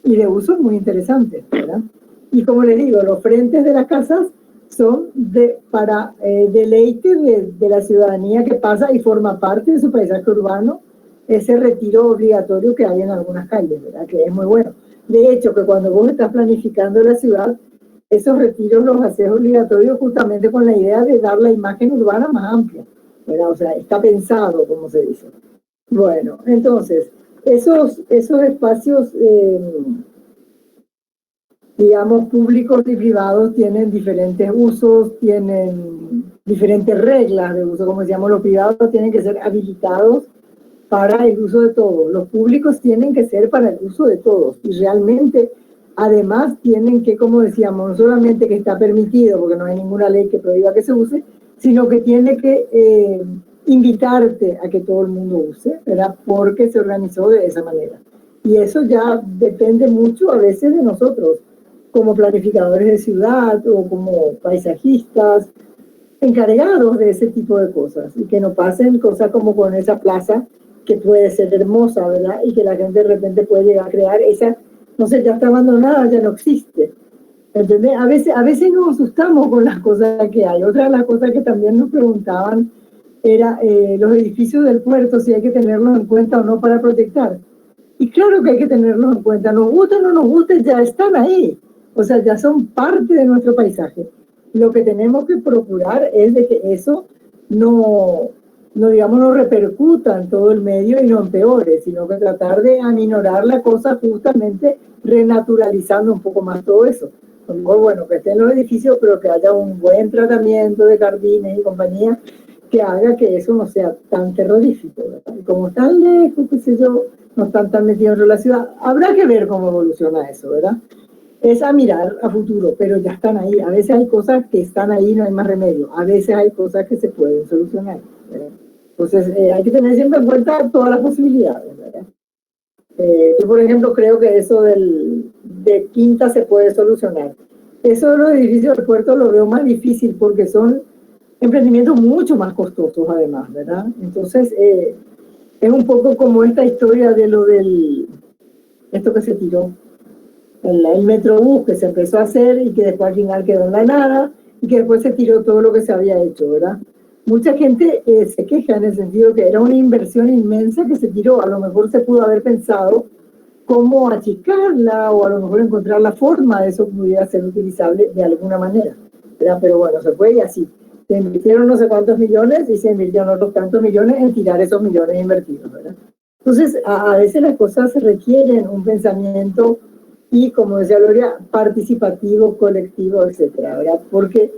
y de uso muy interesante, ¿verdad? Y como les digo, los frentes de las casas son para deleite de la ciudadanía que pasa y forma parte de su paisaje urbano, ese retiro obligatorio que hay en algunas calles, ¿verdad? Que es muy bueno. De hecho, que cuando vos estás planificando la ciudad, esos retiros los haces obligatorios justamente con la idea de dar la imagen urbana más amplia, ¿verdad? O sea, está pensado, como se dice. Bueno, entonces, esos espacios, digamos, públicos y privados tienen diferentes usos, tienen diferentes reglas de uso. Como decíamos, los privados tienen que ser habilitados para el uso de todos. Los públicos tienen que ser para el uso de todos. Y realmente, además, tienen que, como decíamos, no solamente que está permitido, porque no hay ninguna ley que prohíba que se use, sino que tiene que invitarte a que todo el mundo use, ¿verdad? Porque se organizó de esa manera. Y eso ya depende mucho a veces de nosotros, como planificadores de ciudad o como paisajistas, encargados de ese tipo de cosas. Y que no pasen cosas como con esa plaza, que puede ser hermosa, ¿verdad? Y que la gente de repente puede llegar a crear esa, no sé, ya está abandonada, ya no existe. ¿Entendés? A veces nos asustamos con las cosas que hay. Otra de las cosas que también nos preguntaban era los edificios del puerto, si hay que tenerlos en cuenta o no para proyectar. Y claro que hay que tenerlos en cuenta. Nos gusta o no nos gusta, ya están ahí. O sea, ya son parte de nuestro paisaje. Lo que tenemos que procurar es de que eso no digamos, no repercuta en todo el medio y no empeore, sino que tratar de aminorar la cosa justamente renaturalizando un poco más todo eso. Muy bueno, que estén los edificios, pero que haya un buen tratamiento de jardines y compañía que haga que eso no sea tan terrorífico, ¿verdad? Y como están lejos, qué sé yo, no están tan metidos en la ciudad, habrá que ver cómo evoluciona eso, ¿verdad? Es a mirar a futuro, pero ya están ahí. A veces hay cosas que están ahí, no hay más remedio. A veces hay cosas que se pueden solucionar, ¿verdad? Entonces, hay que tener siempre en cuenta todas las posibilidades, ¿verdad? Yo, por ejemplo, creo que eso de Quinta se puede solucionar. Eso de los edificios del puerto lo veo más difícil porque son emprendimientos mucho más costosos, además, ¿verdad? Entonces, es un poco como esta historia de esto que se tiró, el Metrobús que se empezó a hacer y que después al final quedó en la nada y que después se tiró todo lo que se había hecho, ¿verdad? Mucha gente se queja en el sentido que era una inversión inmensa que se tiró. A lo mejor se pudo haber pensado cómo achicarla o a lo mejor encontrar la forma de eso pudiera ser utilizable de alguna manera, ¿verdad? Pero bueno, se fue y así. Se invirtieron no sé cuántos millones y se invirtieron otros tantos millones en tirar esos millones invertidos, ¿verdad? Entonces, a veces las cosas requieren un pensamiento y, como decía Gloria, participativo, colectivo, etcétera, ¿verdad? Porque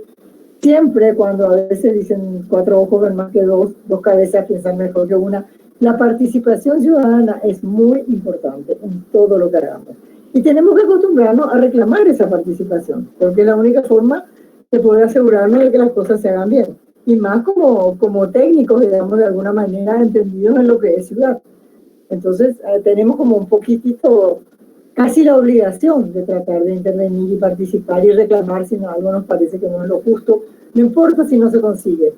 siempre cuando a veces dicen 4 ojos ven más que 2 cabezas piensan mejor que una, la participación ciudadana es muy importante en todo lo que hagamos. Y tenemos que acostumbrarnos a reclamar esa participación, porque es la única forma de poder asegurarnos de que las cosas se hagan bien. Y más como técnicos, digamos, de alguna manera entendidos en lo que es ciudad. Entonces, tenemos como un poquitito, casi la obligación de tratar de intervenir y participar y reclamar si no, algo nos parece que no es lo justo. No importa si no se consigue,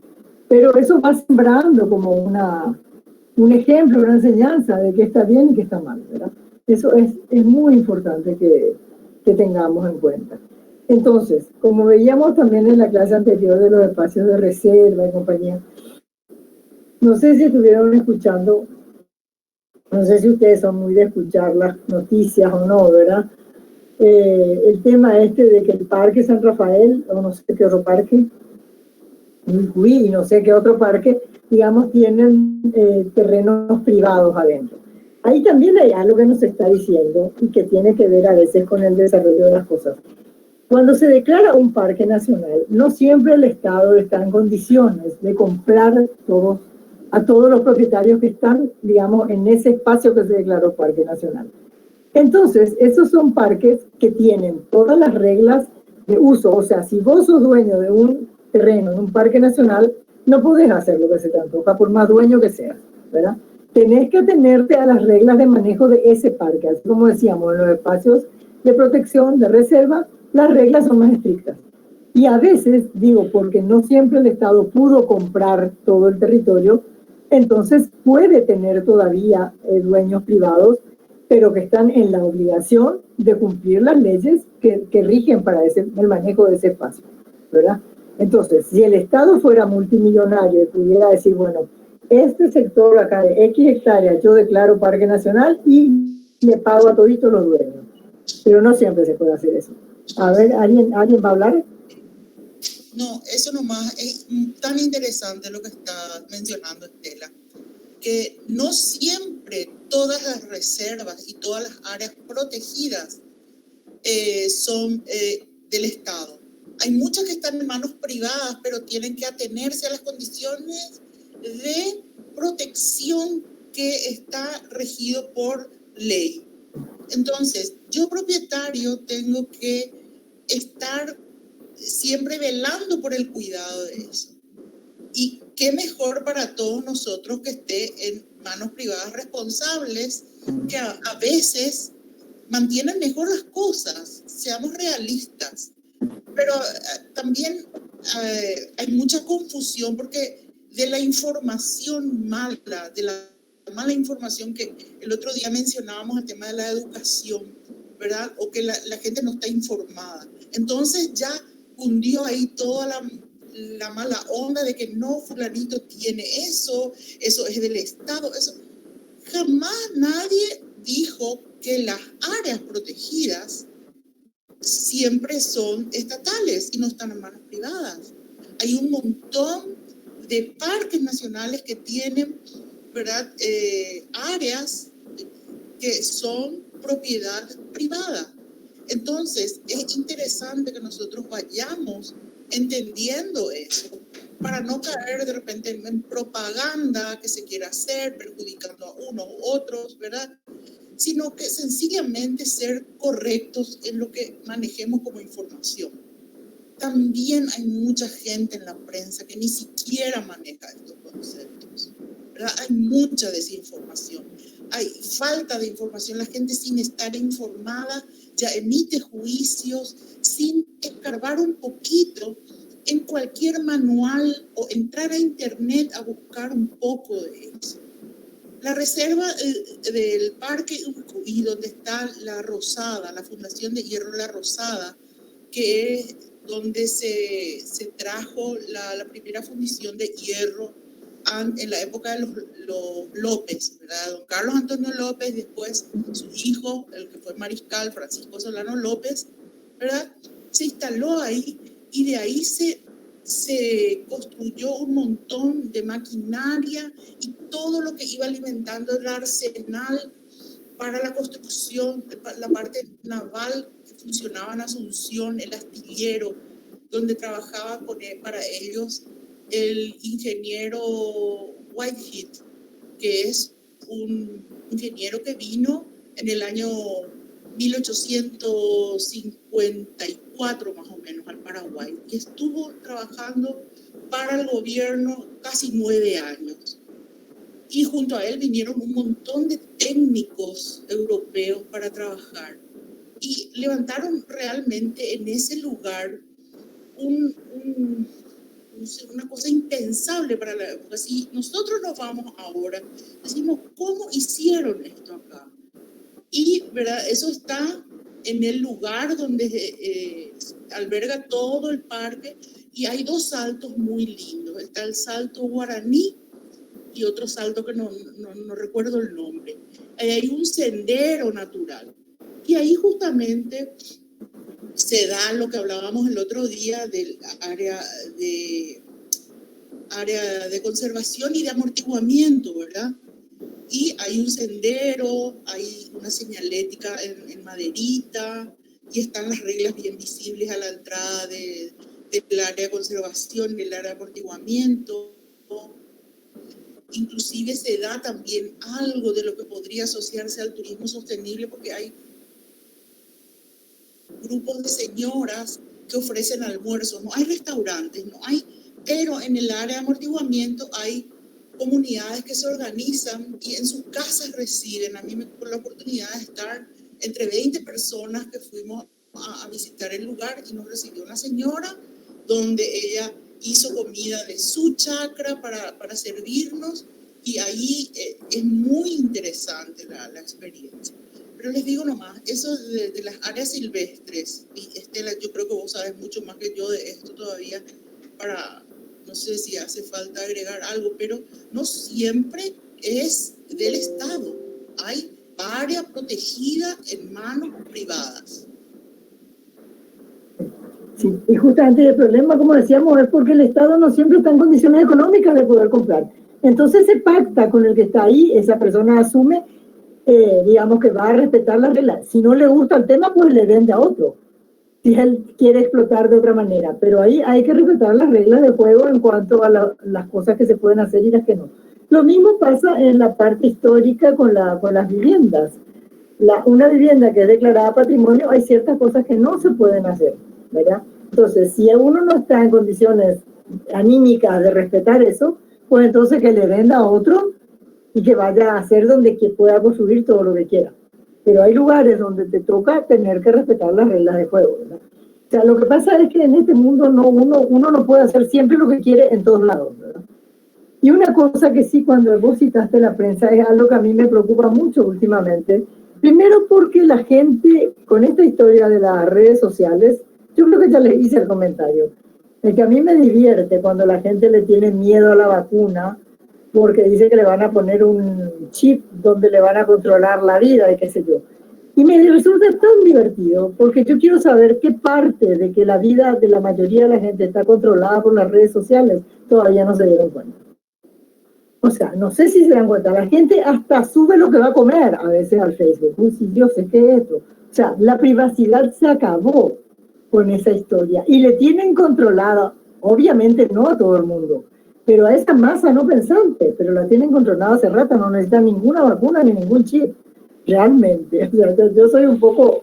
pero eso va sembrando como un ejemplo, una enseñanza de qué está bien y qué está mal, ¿verdad? Eso es muy importante que tengamos en cuenta. Entonces, como veíamos también en la clase anterior de los espacios de reserva y compañía, no sé si estuvieron escuchando, no sé si ustedes son muy de escuchar las noticias o no, ¿verdad? El tema de que el Parque San Rafael, o no sé qué otro parque, y no sé qué otro parque, digamos, tienen terrenos privados adentro. Ahí también hay algo que nos está diciendo y que tiene que ver a veces con el desarrollo de las cosas. Cuando se declara un parque nacional, no siempre el Estado está en condiciones de comprar a todos los propietarios que están, digamos, en ese espacio que se declaró parque nacional. Entonces, esos son parques que tienen todas las reglas de uso. O sea, si vos sos dueño de un terreno en un parque nacional, no podés hacer lo que se te antoja, por más dueño que seas, ¿verdad? Tenés que atenerte a las reglas de manejo de ese parque. Así como decíamos, en los espacios de protección, de reserva, las reglas son más estrictas. Y a veces, digo, porque no siempre el Estado pudo comprar todo el territorio, entonces puede tener todavía dueños privados, pero que están en la obligación de cumplir las leyes que rigen para el manejo de ese espacio, ¿verdad? Entonces, si el Estado fuera multimillonario y pudiera decir, bueno, este sector acá de X hectáreas yo declaro parque nacional y le pago a toditos los dueños. pero no siempre se puede hacer eso. A ver, ¿alguien va a hablar? No, eso nomás es tan interesante lo que está mencionando Estela, que no siempre todas las reservas y todas las áreas protegidas son del Estado. Hay muchas que están en manos privadas, pero tienen que atenerse a las condiciones de protección que está regido por ley. Entonces, yo propietario tengo que estar siempre velando por el cuidado de eso. Y qué mejor para todos nosotros que esté en manos privadas responsables, que a veces mantienen mejor las cosas, seamos realistas. Pero también hay mucha confusión porque de la información mala, de la mala información que el otro día mencionábamos, el tema de la educación, ¿verdad? O que la gente no está informada. Entonces ya hundió ahí toda la mala onda de que no, fulanito tiene eso es del Estado, eso. Jamás nadie dijo que las áreas protegidas siempre son estatales y no están en manos privadas. Hay un montón de parques nacionales que tienen, ¿verdad? Áreas que son propiedad privada. Entonces, es interesante que nosotros vayamos entendiendo eso para no caer de repente en propaganda que se quiera hacer, perjudicando a unos u otros, ¿verdad? Sino que sencillamente ser correctos en lo que manejemos como información. También hay mucha gente en la prensa que ni siquiera maneja estos conceptos, ¿verdad? Hay mucha desinformación, hay falta de información, la gente sin estar informada ya emite juicios sin escarbar un poquito en cualquier manual o entrar a internet a buscar un poco de eso. La reserva del Parque Urucuy, donde está la Rosada, la Fundación de Hierro La Rosada, que es donde se trajo la primera fundición de hierro en la época de los López, ¿verdad? Don Carlos Antonio López, después su hijo, el que fue mariscal, Francisco Solano López, ¿verdad? Se instaló ahí y de ahí se construyó un montón de maquinaria y todo lo que iba alimentando el arsenal para la construcción, la parte naval que funcionaba en Asunción, el astillero, donde trabajaba para ellos el ingeniero Whitehead, que es un ingeniero que vino en el año 1854 más o menos al Paraguay y estuvo trabajando para el gobierno casi 9 años. Y junto a él vinieron un montón de técnicos europeos para trabajar y levantaron realmente en ese lugar una cosa impensable para la época. Si nosotros nos vamos ahora, decimos, ¿cómo hicieron esto acá? Y, ¿verdad? Eso está en el lugar donde alberga todo el parque y hay 2 saltos muy lindos. Está el salto guaraní y otro salto que no recuerdo el nombre. Ahí hay un sendero natural. Y ahí justamente se da lo que hablábamos el otro día del área de conservación y de amortiguamiento, ¿verdad? Y hay un sendero, hay una señalética en maderita y están las reglas bien visibles a la entrada del área de conservación y el área de amortiguamiento. Inclusive se da también algo de lo que podría asociarse al turismo sostenible porque hay grupos de señoras que ofrecen almuerzos, no hay restaurantes, no hay, pero en el área de amortiguamiento hay comunidades que se organizan y en sus casas reciben. A mí me tuvo la oportunidad de estar entre 20 personas que fuimos a visitar el lugar y nos recibió una señora donde ella hizo comida de su chacra para servirnos y ahí es muy interesante la experiencia. Pero les digo nomás, eso de las áreas silvestres, y Estela, yo creo que vos sabes mucho más que yo de esto todavía, no sé si hace falta agregar algo, pero no siempre es del Estado. Hay área protegida en manos privadas. Sí, y justamente el problema, como decíamos, es porque el Estado no siempre está en condiciones económicas de poder comprar. Entonces se pacta con el que está ahí, esa persona asume, digamos, que va a respetar las reglas. Si no le gusta el tema, pues le vende a otro, si él quiere explotar de otra manera. Pero ahí hay que respetar las reglas de juego en cuanto a las cosas que se pueden hacer y las que no. Lo mismo pasa en la parte histórica con las viviendas. Una vivienda que es declarada patrimonio, hay ciertas cosas que no se pueden hacer, ¿verdad? Entonces, si uno no está en condiciones anímicas de respetar eso, pues entonces que le venda a otro y que vaya a hacer donde que pueda construir todo lo que quiera. Pero hay lugares donde te toca tener que respetar las reglas de juego, ¿verdad? O sea, lo que pasa es que en este mundo uno no puede hacer siempre lo que quiere en todos lados, ¿verdad? Y una cosa que sí, cuando vos citaste la prensa, es algo que a mí me preocupa mucho últimamente. Primero porque la gente, con esta historia de las redes sociales, yo creo que ya les hice el comentario, el que a mí me divierte cuando la gente le tiene miedo a la vacuna porque dice que le van a poner un chip donde le van a controlar la vida y qué sé yo. Y me resulta tan divertido porque yo quiero saber qué parte de que la vida de la mayoría de la gente está controlada por las redes sociales todavía no se dieron cuenta. O sea, no sé si se dan cuenta, la gente hasta sube lo que va a comer a veces al Facebook. Uy, sí, yo sé qué es esto. O sea, la privacidad se acabó con esa historia y le tienen controlada, obviamente no a todo el mundo, pero a esa masa no pensante, pero la tienen controlada hace rato, no necesitan ninguna vacuna ni ningún chip, realmente. O sea, yo soy un poco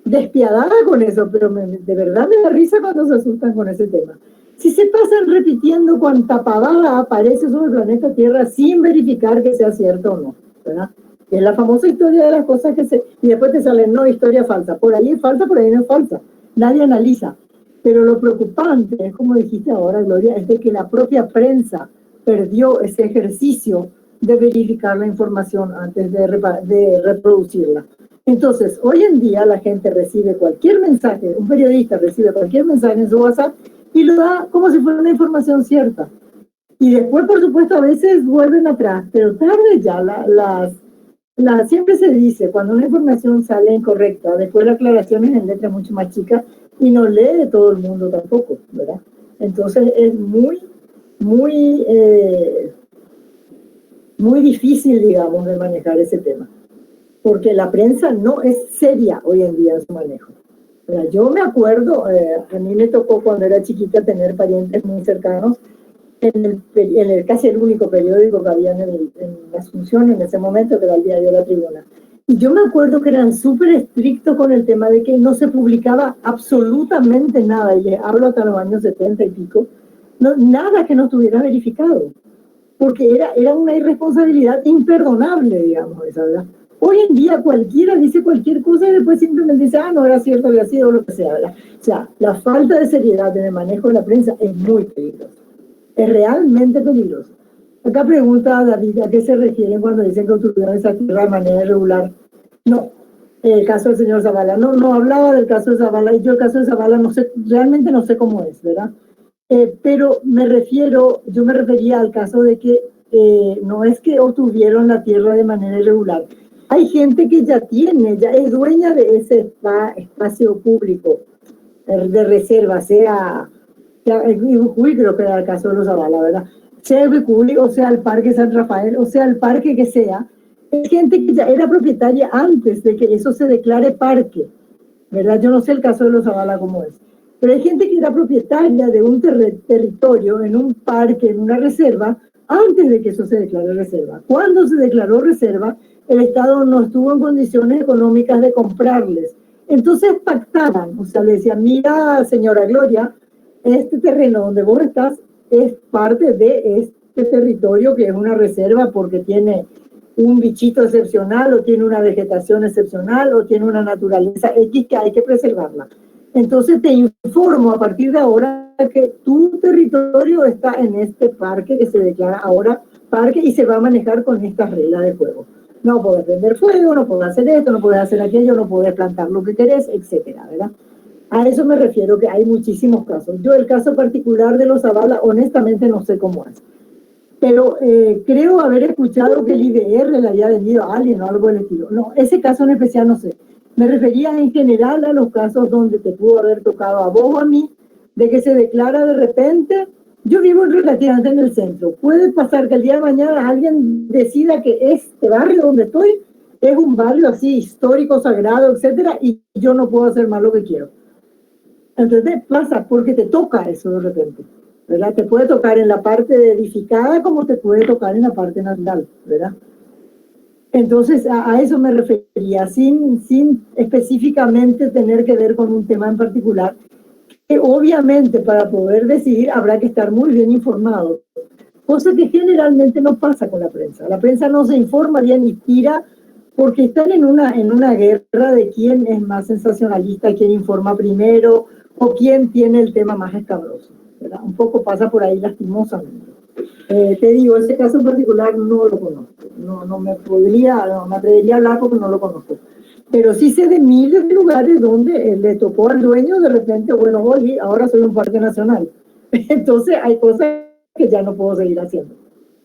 despiadada con eso, pero de verdad me da risa cuando se asustan con ese tema. Si se pasan repitiendo cuánta pavada aparece sobre el planeta Tierra sin verificar que sea cierto o no, ¿verdad? Es la famosa historia de las cosas que se... Y después te salen, no, historia falsa. Por ahí es falsa, por ahí no es falsa. Nadie analiza. Pero lo preocupante, es como dijiste ahora, Gloria, es de que la propia prensa perdió ese ejercicio de verificar la información antes de reproducirla. Entonces, hoy en día la gente recibe cualquier mensaje, un periodista recibe cualquier mensaje en su WhatsApp y lo da como si fuera una información cierta. Y después, por supuesto, a veces vuelven atrás, pero tarde ya siempre se dice, cuando una información sale incorrecta, después la aclaración es en letra mucho más chica y no lee todo el mundo tampoco, ¿verdad? Entonces es muy difícil, digamos, de manejar ese tema, porque la prensa no es seria hoy en día en su manejo. Yo me acuerdo, a mí me tocó cuando era chiquita tener parientes muy cercanos en el casi el único periódico que había en la Asunción en ese momento, que era el diario La Tribuna. Y yo me acuerdo que eran súper estrictos con el tema de que no se publicaba absolutamente nada, y les hablo hasta los años 70 y pico, nada que no estuviera verificado, porque era una irresponsabilidad imperdonable, digamos, esa, ¿verdad? Hoy en día cualquiera dice cualquier cosa y después simplemente dice, no era cierto, había sido lo que sea, ¿verdad? O sea, la falta de seriedad en el manejo de la prensa es muy peligrosa. Es realmente peligroso. Acá pregunta David, ¿a qué se refieren cuando dicen que obtuvieron esa tierra de manera irregular? No, el caso del señor Zavala. No hablaba del caso de Zavala, y yo el caso de Zavala no sé, realmente no sé cómo es, ¿verdad? Pero yo me refería al caso de que no es que obtuvieron la tierra de manera irregular. Hay gente que ya es dueña de ese espacio público de reserva, sea Ibicuy, creo que era el caso de los Zavala, ¿verdad? Sea Ibicuy, o sea el Parque San Rafael, o sea el parque que sea, es gente que ya era propietaria antes de que eso se declare parque, ¿verdad? Yo no sé el caso de los Zavala cómo es, pero hay gente que era propietaria de un territorio en un parque, en una reserva, antes de que eso se declare reserva. Cuando se declaró reserva, el Estado no estuvo en condiciones económicas de comprarles. Entonces pactaban, o sea, le decían, mira, señora Gloria, este terreno donde vos estás es parte de este territorio que es una reserva porque tiene un bichito excepcional o tiene una vegetación excepcional o tiene una naturaleza X que hay que preservarla. Entonces te informo a partir de ahora que tu territorio está en este parque que se declara ahora parque y se va a manejar con estas reglas de juego. No podés prender fuego, no podés hacer esto, no podés hacer aquello, no podés plantar lo que querés, etcétera, ¿verdad? A eso me refiero, que hay muchísimos casos. Yo el caso particular de los Zavala, honestamente no sé cómo es. pero creo haber escuchado que el IDR le había vendido a alguien o algo del estilo. No, ese caso en especial no sé. Me refería en general a los casos donde te pudo haber tocado a vos o a mí, de que se declara de repente. Yo vivo relativamente en el centro. Puede pasar que el día de mañana alguien decida que este barrio donde estoy es un barrio así histórico, sagrado, etcétera, y yo no puedo hacer más lo que quiero. Entonces pasa porque te toca eso de repente, ¿verdad? Te puede tocar en la parte edificada como te puede tocar en la parte natural, ¿verdad? Entonces a eso me refería, sin específicamente tener que ver con un tema en particular, que obviamente para poder decidir habrá que estar muy bien informado, cosa que generalmente no pasa con la prensa. La prensa no se informa bien y tira porque están en una guerra de quién es más sensacionalista, quién informa primero o quién tiene el tema más escabroso, ¿verdad? Un poco pasa por ahí lastimosamente. Te digo, ese caso en particular no lo conozco, no me atrevería a hablar porque no lo conozco. Pero sí sé de miles de lugares donde le tocó al dueño de repente, bueno, oye, ahora soy un parque nacional. Entonces hay cosas que ya no puedo seguir haciendo.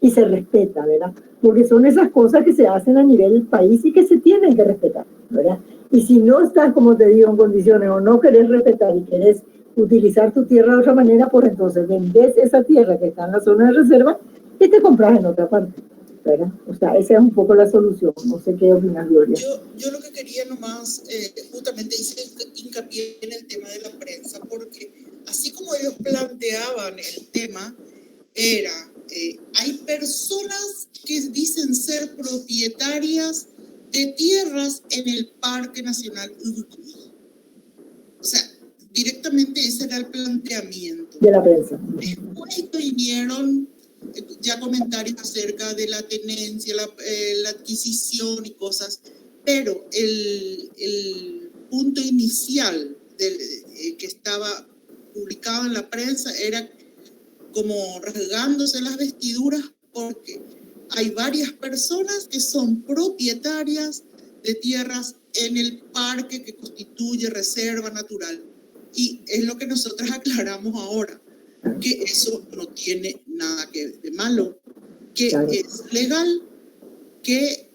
Y se respeta, ¿verdad? Porque son esas cosas que se hacen a nivel país y que se tienen que respetar, ¿verdad? Y si no estás, como te digo, en condiciones o no querés respetar y querés utilizar tu tierra de otra manera, pues entonces vendés esa tierra que está en la zona de reserva y te compras en otra parte, ¿verdad? O sea, esa es un poco la solución. No sé qué opinas, Gloria. Yo lo que quería nomás, justamente hice hincapié en el tema de la prensa, porque así como ellos planteaban el tema, era, hay personas que dicen ser propietarias de tierras en el Parque Nacional Urucuy. O sea, directamente ese era el planteamiento. De la prensa. Después vinieron ya comentarios acerca de la tenencia, la adquisición y cosas, pero el punto inicial que estaba publicado en la prensa era como rasgándose las vestiduras porque hay varias personas que son propietarias de tierras en el parque que constituye reserva natural. Y es lo que nosotros aclaramos ahora, que eso no tiene nada que ver de malo, que claro, es legal que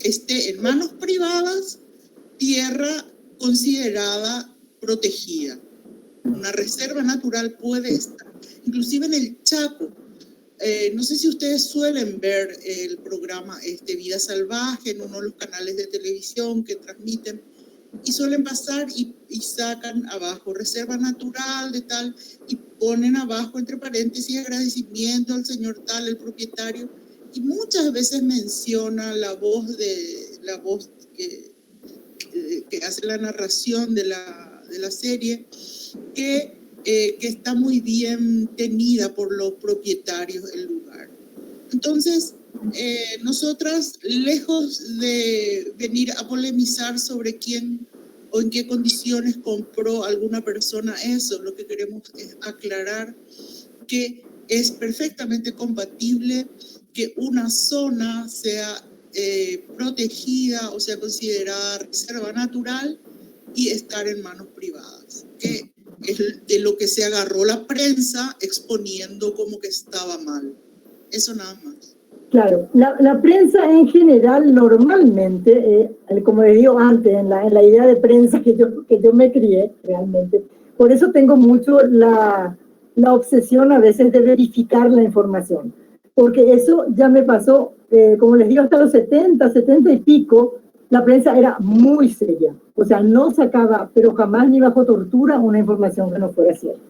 esté en manos privadas tierra considerada protegida. Una reserva natural puede estar, inclusive en el Chaco. No sé si ustedes suelen ver el programa Vida Salvaje en uno de los canales de televisión que transmiten, y suelen pasar y sacan abajo reserva natural de tal y ponen abajo entre paréntesis agradecimiento al señor tal, el propietario, y muchas veces menciona la voz que hace la narración de la serie, que está muy bien tenida por los propietarios del lugar. Entonces, nosotras, lejos de venir a polemizar sobre quién o en qué condiciones compró alguna persona eso, lo que queremos es aclarar que es perfectamente compatible que una zona sea protegida o sea considerada reserva natural y estar en manos privadas, que es de lo que se agarró la prensa exponiendo como que estaba mal. Eso nada más. Claro, la prensa en general normalmente, como les digo antes, en la idea de prensa que yo me crié realmente, por eso tengo mucho la obsesión a veces de verificar la información, porque eso ya me pasó, como les digo, hasta los 70 y pico, la prensa era muy seria, o sea, no sacaba, pero jamás ni bajo tortura, una información que no fuera cierta.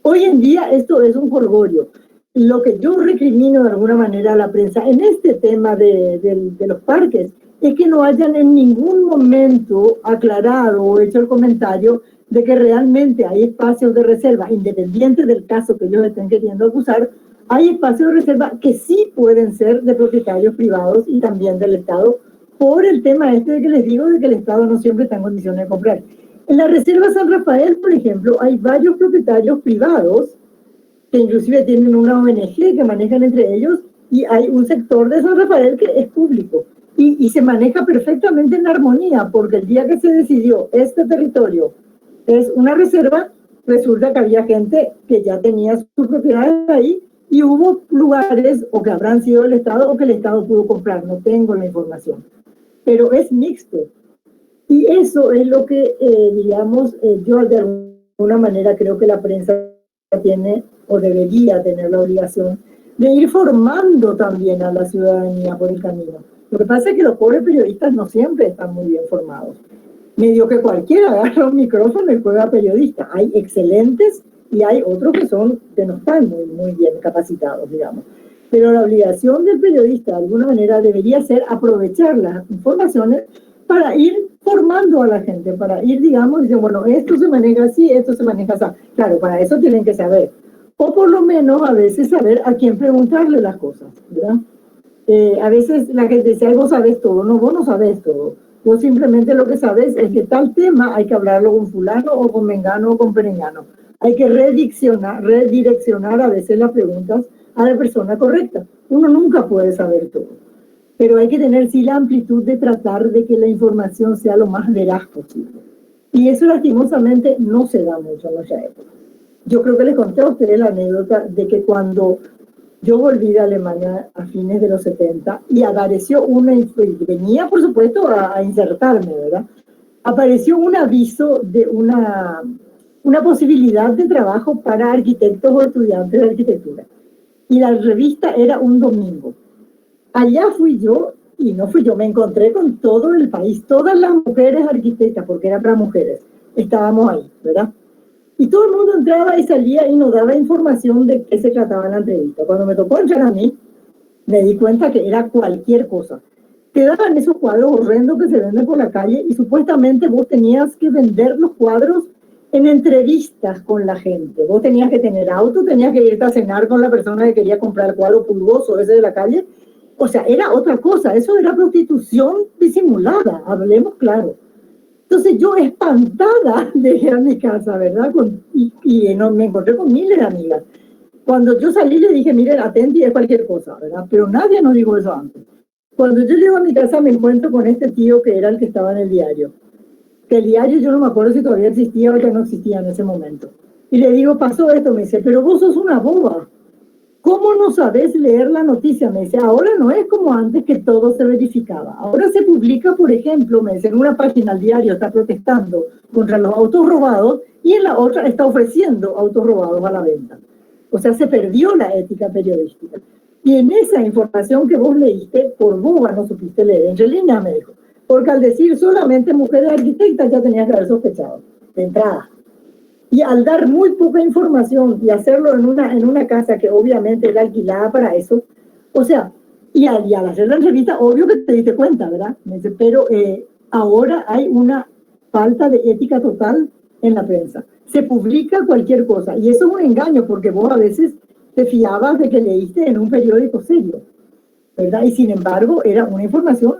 Hoy en día esto es un jolgorio. Lo que yo recrimino de alguna manera a la prensa en este tema de los parques es que no hayan en ningún momento aclarado o hecho el comentario de que realmente hay espacios de reserva, independiente del caso que ellos estén queriendo acusar, hay espacios de reserva que sí pueden ser de propietarios privados y también del Estado, por el tema de que les digo de que el Estado no siempre está en condiciones de comprar. En la Reserva San Rafael, por ejemplo, hay varios propietarios privados que inclusive tienen una ONG que manejan entre ellos, y hay un sector de San Rafael que es público y se maneja perfectamente en armonía, porque el día que se decidió este territorio es una reserva, resulta que había gente que ya tenía sus propiedades ahí Y hubo lugares o que habrán sido el Estado o que el Estado pudo comprar, no tengo la información, pero es mixto. Y eso es lo que, digamos, yo de alguna manera creo que la prensa tiene o debería tener la obligación de ir formando también a la ciudadanía por el camino. Lo que pasa es que los pobres periodistas no siempre están muy bien formados. Medio que cualquiera agarra un micrófono y juega periodista. Hay excelentes y hay otros que no están muy bien capacitados, digamos. Pero la obligación del periodista, de alguna manera, debería ser aprovechar las informaciones para ir formando a la gente, para ir, digamos, diciendo, bueno, esto se maneja así, esto se maneja así. Claro, para eso tienen que saber. O por lo menos a veces saber a quién preguntarle las cosas, ¿verdad? A veces la gente dice, vos sabés todo. No, vos no sabés todo. Vos simplemente lo que sabés es que tal tema hay que hablarlo con fulano o con mengano o con perengano. Hay que redireccionar a veces las preguntas a la persona correcta. Uno nunca puede saber todo, pero hay que tener sí la amplitud de tratar de que la información sea lo más veraz posible. Y eso lastimosamente no se da mucho en nuestra época. Yo creo que les conté a ustedes la anécdota de que cuando yo volví de Alemania a fines de los 70 y apareció venía por supuesto a insertarme, ¿verdad? Apareció un aviso de una posibilidad de trabajo para arquitectos o estudiantes de arquitectura. Y la revista era un domingo. Allá fui yo, y no fui yo, me encontré con todo el país, todas las mujeres arquitectas, porque era para mujeres, estábamos ahí, ¿verdad? Y todo el mundo entraba y salía y nos daba información de qué se trataba la entrevista. Cuando me tocó entrar a mí, me di cuenta que era cualquier cosa. Quedaban esos cuadros horrendos que se venden por la calle y supuestamente vos tenías que vender los cuadros en entrevistas con la gente. Vos tenías que tener auto, tenías que irte a cenar con la persona que quería comprar el cuadro pulgoso ese de la calle. O sea, era otra cosa. Eso era prostitución disimulada, hablemos claro. Entonces yo espantada dejé a mi casa, ¿verdad? Me encontré con miles de amigas. Cuando yo salí le dije, miren, atenti es cualquier cosa, ¿verdad? Pero nadie nos dijo eso antes. Cuando yo llego a mi casa me encuentro con este tío que era el que estaba en el diario. Que el diario yo no me acuerdo si todavía existía o ya no existía en ese momento. Y le digo, pasó esto, me dice, pero vos sos una boba. ¿Cómo no sabés leer la noticia? Me dice, ahora no es como antes que todo se verificaba. Ahora se publica, por ejemplo, me dice, en una página el diario está protestando contra los autos robados y en la otra está ofreciendo autos robados a la venta. O sea, se perdió la ética periodística. Y en esa información que vos leíste, por boba no supiste leer. Entre líneas me dijo. Porque al decir solamente mujeres arquitectas ya tenías que haber sospechado, de entrada. Y al dar muy poca información y hacerlo en una casa que obviamente era alquilada para eso, o sea, y al hacer la entrevista, obvio que te diste cuenta, ¿verdad? Me dice, pero ahora hay una falta de ética total en la prensa. Se publica cualquier cosa y eso es un engaño porque vos a veces te fiabas de que leíste en un periódico serio, ¿verdad? Y sin embargo era una información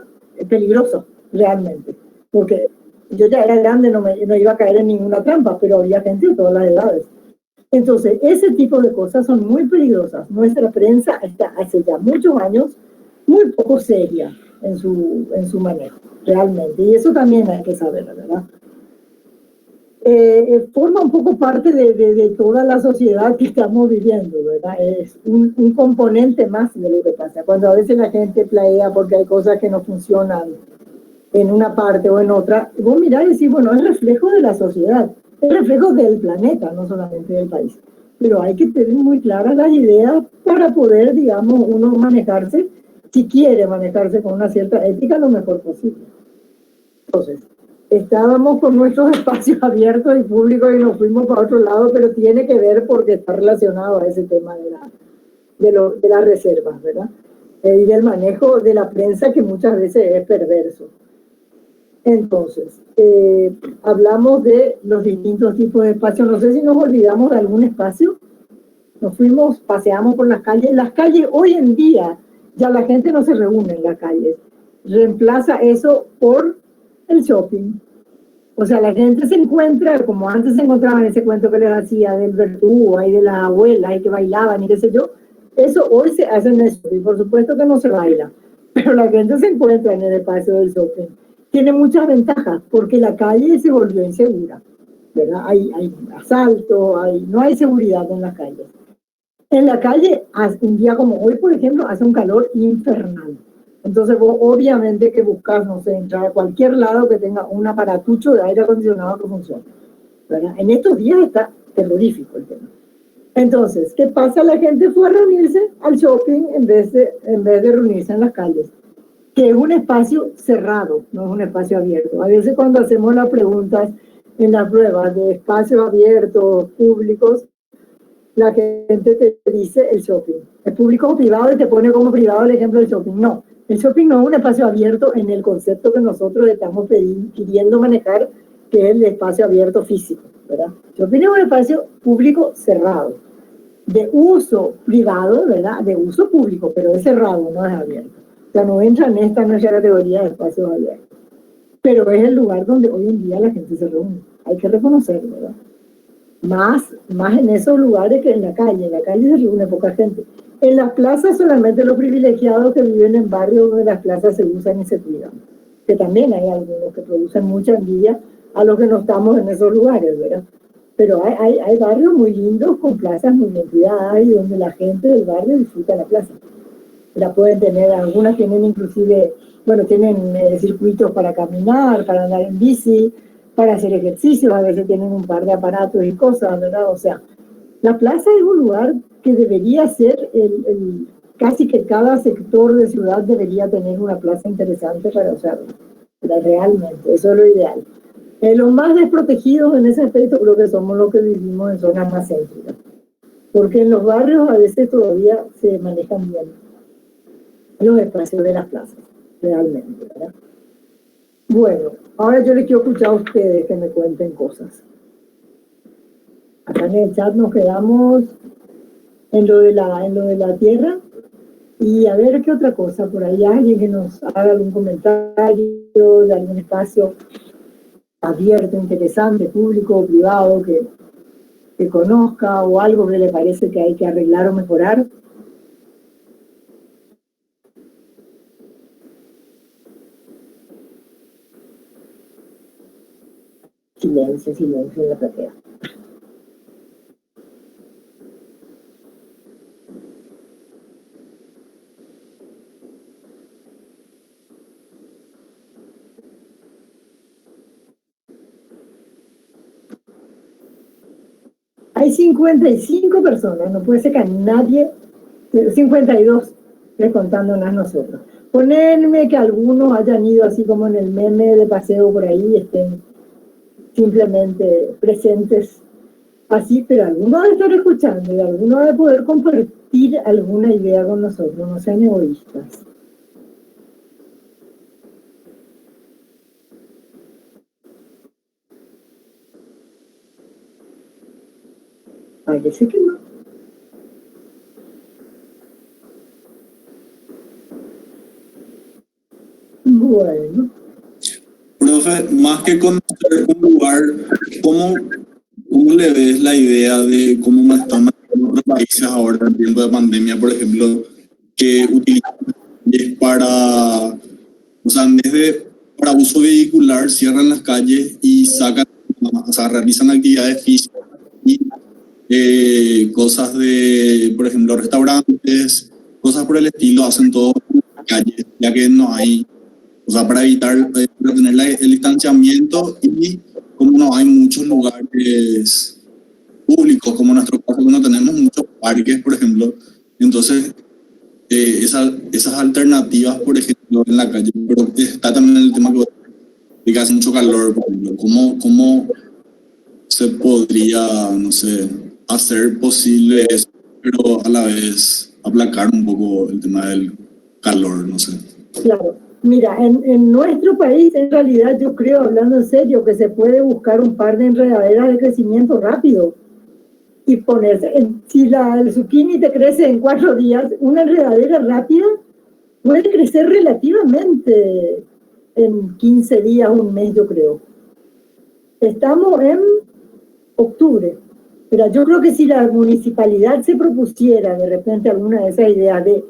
peligrosa, realmente, porque yo ya era grande, no iba a caer en ninguna trampa, pero había gente de todas las edades. Entonces, ese tipo de cosas son muy peligrosas. Nuestra prensa está hace ya muchos años muy poco seria en su manejo, realmente. Y eso también hay que saber, ¿verdad? Forma un poco parte de toda la sociedad que estamos viviendo, ¿verdad? Es un componente más de lo que pasa. Cuando a veces la gente plaea porque hay cosas que no funcionan en una parte o en otra, vos mirás y decís, bueno, es reflejo de la sociedad, es reflejo del planeta, no solamente del país. Pero hay que tener muy claras las ideas para poder, digamos, uno manejarse, si quiere manejarse con una cierta ética, lo mejor posible. Entonces, estábamos con nuestros espacios abiertos y públicos y nos fuimos para otro lado, pero tiene que ver porque está relacionado a ese tema de las reservas, ¿verdad? Y del manejo de la prensa que muchas veces es perverso. Entonces, hablamos de los distintos tipos de espacios. No sé si nos olvidamos de algún espacio. Nos fuimos, paseamos por las calles. Las calles hoy en día, ya la gente no se reúne en las calles. Reemplaza eso por el shopping. O sea, la gente se encuentra, como antes se encontraban en ese cuento que les hacía del verdugo, ahí de las abuelas, y que bailaban y qué sé yo. Eso hoy se hace en el shopping. Por supuesto que no se baila, pero la gente se encuentra en el espacio del shopping. Tiene muchas ventajas, porque la calle se volvió insegura, ¿verdad? Hay asalto, no hay seguridad en las calles. En la calle, un día como hoy, por ejemplo, hace un calor infernal. Entonces vos obviamente que buscas, no sé, entrar a cualquier lado que tenga un aparatucho de aire acondicionado que funcione, ¿verdad? En estos días está terrorífico el tema. Entonces, ¿qué pasa? La gente fue a reunirse al shopping en vez de reunirse en las calles, que es un espacio cerrado, no es un espacio abierto. A veces cuando hacemos las preguntas en las pruebas de espacios abiertos, públicos, la gente te dice el shopping. ¿Es público o privado? Y te pone como privado el ejemplo del shopping. No, el shopping no es un espacio abierto en el concepto que nosotros estamos pidiendo manejar, que es el espacio abierto físico, ¿verdad? El shopping es un espacio público cerrado, de uso privado, ¿verdad? De uso público, pero es cerrado, no es abierto. O sea, no entra en esta nuestra categoría de espacios abiertos. Pero es el lugar donde hoy en día la gente se reúne. Hay que reconocerlo, ¿verdad? Más en esos lugares que en la calle. En la calle se reúne poca gente. En las plazas solamente los privilegiados que viven en barrios donde las plazas se usan y se cuidan. Que también hay algunos que producen mucha envidia a los que no estamos en esos lugares, ¿verdad? Pero hay barrios muy lindos con plazas muy bien cuidadas y donde la gente del barrio disfruta la plaza. La pueden tener, algunas tienen inclusive, bueno, tienen circuitos para caminar, para andar en bici, para hacer ejercicios, a veces tienen un par de aparatos y cosas, ¿verdad? O sea, la plaza es un lugar que debería ser, casi que cada sector de ciudad debería tener una plaza interesante para usarla, pero realmente, eso es lo ideal. Los más desprotegidos en ese aspecto creo que somos los que vivimos en zonas más céntricas, porque en los barrios a veces todavía se manejan bien los espacios de las plazas, realmente, ¿verdad? Bueno, ahora yo les quiero escuchar a ustedes que me cuenten cosas. Acá en el chat nos quedamos en lo de la tierra y a ver qué otra cosa por ahí, alguien que nos haga algún comentario de algún espacio abierto, interesante, público o privado que conozca o algo que le parece que hay que arreglar o mejorar. Silencio en la platea. Hay 55 personas, no puede ser que a nadie, 52, contándonos nosotros. Ponerme que algunos hayan ido así como en el meme de paseo por ahí, estén simplemente presentes así, pero alguno va a estar escuchando y alguno va a poder compartir alguna idea con nosotros, no sean egoístas. Parece que no. Bueno. Profe, más que conocer un lugar, ¿cómo le ves la idea de cómo están en otros países ahora en tiempo de pandemia, por ejemplo, que utilizan para, o sea, en vez de para uso vehicular, cierran las calles y sacan, o sea, realizan actividades físicas y cosas de, por ejemplo, restaurantes, cosas por el estilo, hacen todo en las calles, ya que no hay, o sea, para evitar, para tener el distanciamiento y como no hay muchos lugares públicos, como en nuestro caso, no tenemos muchos parques, por ejemplo, entonces esas alternativas, por ejemplo, en la calle, pero está también el tema que hace mucho calor, por ejemplo, ¿cómo se podría, no sé, hacer posible eso, pero a la vez aplacar un poco el tema del calor, no sé? Claro. Mira, en nuestro país, en realidad, yo creo, hablando en serio, que se puede buscar un par de enredaderas de crecimiento rápido y ponerse, si el zucchini te crece en 4 días, una enredadera rápida puede crecer relativamente en 15 días, un mes, yo creo. Estamos en octubre, pero yo creo que si la municipalidad se propusiera de repente alguna de esas ideas de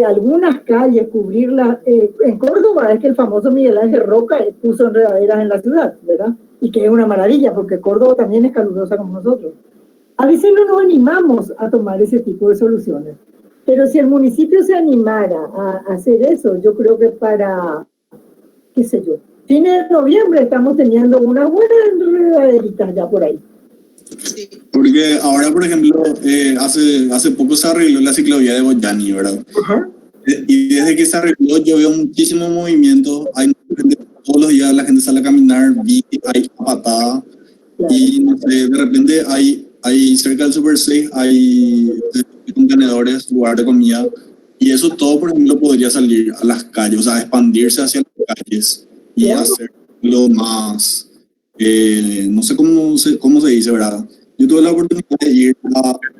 algunas calles, cubrirlas. En Córdoba es que el famoso Miguel Ángel Roca puso enredaderas en la ciudad, ¿verdad? Y que es una maravilla, porque Córdoba también es calurosa como nosotros. A veces no nos animamos a tomar ese tipo de soluciones, pero si el municipio se animara a hacer eso, yo creo que para, qué sé yo, fines de noviembre estamos teniendo unas buenas enredaderitas ya por ahí. Sí. Porque ahora, por ejemplo, hace poco se arregló la ciclovía de Boyani, ¿verdad? Ajá. Y desde que se arregló yo veo muchísimo movimiento, hay mucha gente, todos los días la gente sale a caminar, hay patada, Claro. y no sé, de repente hay cerca del Super 6 hay contenedores, lugar de comida, y eso todo, por ejemplo, podría salir a las calles, o sea, expandirse hacia las calles y Claro. hacerlo más, no sé cómo se dice, ¿verdad? Yo tuve la oportunidad de ir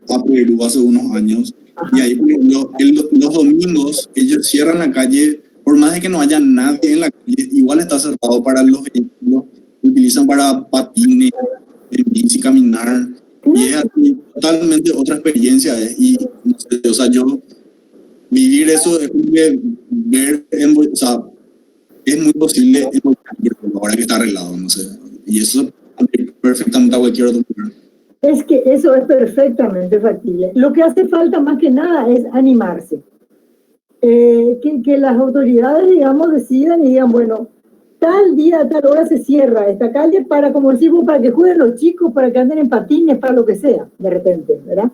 a Perú hace unos años. Ajá. Y ahí, por ejemplo, los domingos, ellos cierran la calle, por más de que no haya nadie en la calle, igual está cerrado para los vehículos, lo utilizan para patines, bici, caminar, y es así, totalmente otra experiencia. Y, no sé, o sea, yo vivir eso es como que ver, o sea, es muy posible ahora que está arreglado, no sé, y eso perfectamente a cualquier otro lugar. Es que eso es perfectamente factible. Lo que hace falta más que nada es animarse. Que las autoridades, digamos, decidan y digan, bueno, tal día, tal hora se cierra esta calle para, como decimos, para que jueguen los chicos, para que anden en patines, para lo que sea, de repente, ¿verdad?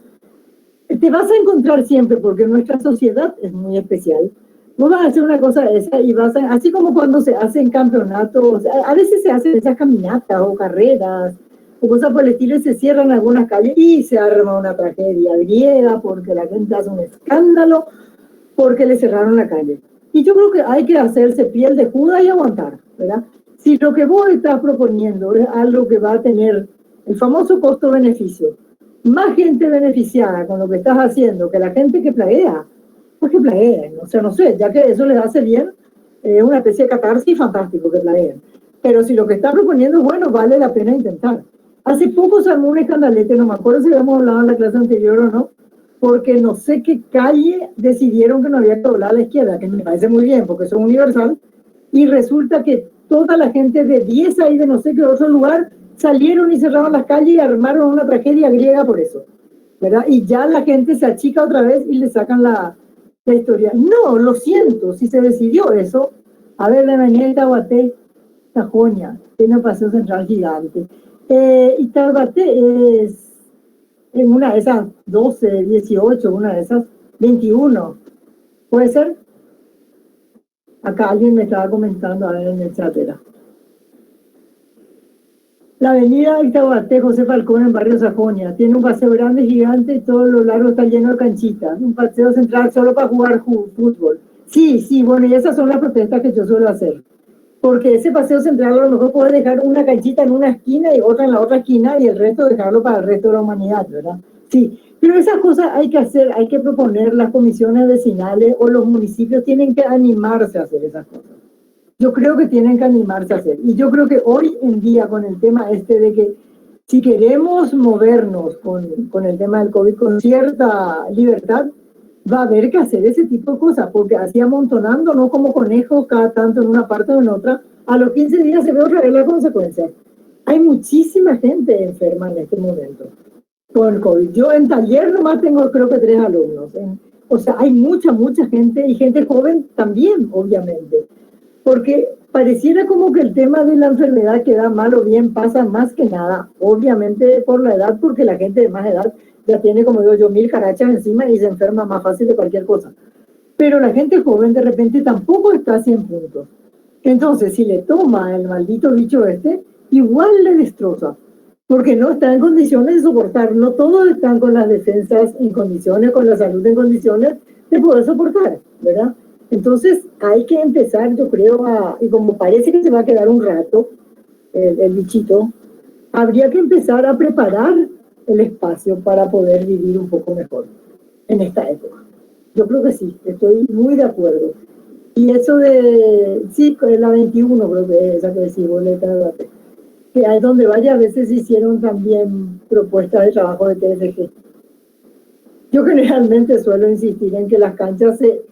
Te vas a encontrar siempre, porque nuestra sociedad es muy especial. Vos vas a hacer una cosa de esa y así como cuando se hacen campeonatos, a veces se hacen esas caminatas o carreras, o cosas por el estilo, y se cierran algunas calles y se arma una tragedia griega porque la gente hace un escándalo porque le cerraron la calle. Y yo creo que hay que hacerse piel de Judas y aguantar, ¿verdad? Si lo que vos estás proponiendo es algo que va a tener el famoso costo-beneficio, más gente beneficiada con lo que estás haciendo que la gente que plaguea, pues que plagueen. O sea, no sé, ya que eso les hace bien, una especie de catarsis fantástico que plagueen. Pero si lo que estás proponiendo es bueno, vale la pena intentar. Hace poco se armó un escandalete, no me acuerdo si habíamos hablado en la clase anterior o no, porque no sé qué calle decidieron que no había que doblar a la izquierda, que me parece muy bien, porque eso es universal, y resulta que toda la gente de 10 ahí de no sé qué otro lugar salieron y cerraron las calles y armaron una tragedia griega por eso, ¿verdad? Y ya la gente se achica otra vez y le sacan la historia. No, lo siento, si se decidió eso, a ver, la avenida de Tahuaté, Sajonia, tiene un paseo central gigante. Y Tahuaté es en una de esas 12, 18, una de esas 21. ¿Puede ser? Acá alguien me estaba comentando a ver en el chat. La avenida Itaguaté, José Falcón, en barrio Sajonia, tiene un paseo grande, gigante, y todo lo largo está lleno de canchitas. Un paseo central solo para jugar fútbol. Sí, bueno, y esas son las protestas que yo suelo hacer. Porque ese paseo central a lo mejor puede dejar una canchita en una esquina y otra en la otra esquina y el resto dejarlo para el resto de la humanidad, ¿verdad? Sí, pero esas cosas hay que hacer, hay que proponer, las comisiones vecinales o los municipios tienen que animarse a hacer esas cosas. Yo creo que tienen que animarse a hacer. Y yo creo que hoy en día con el tema este de que si queremos movernos con el tema del COVID con cierta libertad, va a haber que hacer ese tipo de cosas, porque así amontonando, no como conejos cada tanto en una parte o en otra, a los 15 días se ve otra vez la consecuencia. Hay muchísima gente enferma en este momento con el COVID. Yo en taller nomás tengo creo que 3 alumnos. O sea, hay mucha gente y gente joven también, obviamente. Porque pareciera como que el tema de la enfermedad que da mal o bien pasa más que nada, obviamente por la edad, porque la gente de más edad ya tiene, como digo yo, 1000 carachas encima y se enferma más fácil de cualquier cosa. Pero la gente joven de repente tampoco está a 100 puntos. Entonces, si le toma el maldito bicho este, igual le destroza, porque no está en condiciones de soportar. No todos están con las defensas en condiciones, con la salud en condiciones de poder soportar, ¿verdad? Entonces hay que empezar, yo creo, y como parece que se va a quedar un rato el bichito, habría que empezar a preparar el espacio para poder vivir un poco mejor en esta época. Yo creo que sí, estoy muy de acuerdo. Y eso de, sí, la 21 creo que es esa que decís, boleta de debate, que ahí donde vaya a veces hicieron también propuestas de trabajo de TFG. Yo generalmente suelo insistir en que las canchas se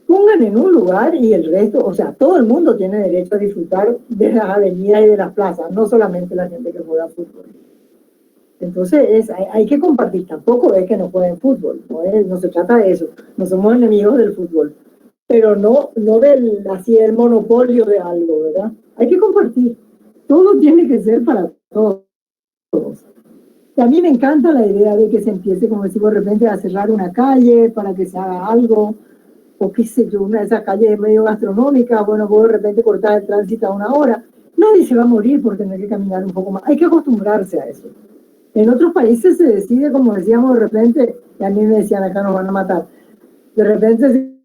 pongan en un lugar y el resto, o sea, todo el mundo tiene derecho a disfrutar de las avenidas y de las plazas, no solamente la gente que juega fútbol. Entonces hay que compartir, tampoco es que no jueguen fútbol, no se trata de eso, no somos enemigos del fútbol, pero no así el monopolio de algo, ¿verdad? Hay que compartir, todo tiene que ser para todos. Y a mí me encanta la idea de que se empiece, como decimos, de repente a cerrar una calle para que se haga algo, o qué sé yo, una de esas calles medio gastronómicas, bueno, puedo de repente cortar el tránsito a 1 hora. Nadie se va a morir por tener que caminar un poco más. Hay que acostumbrarse a eso. En otros países se decide, como decíamos, de repente, y a mí me decían, acá nos van a matar, de repente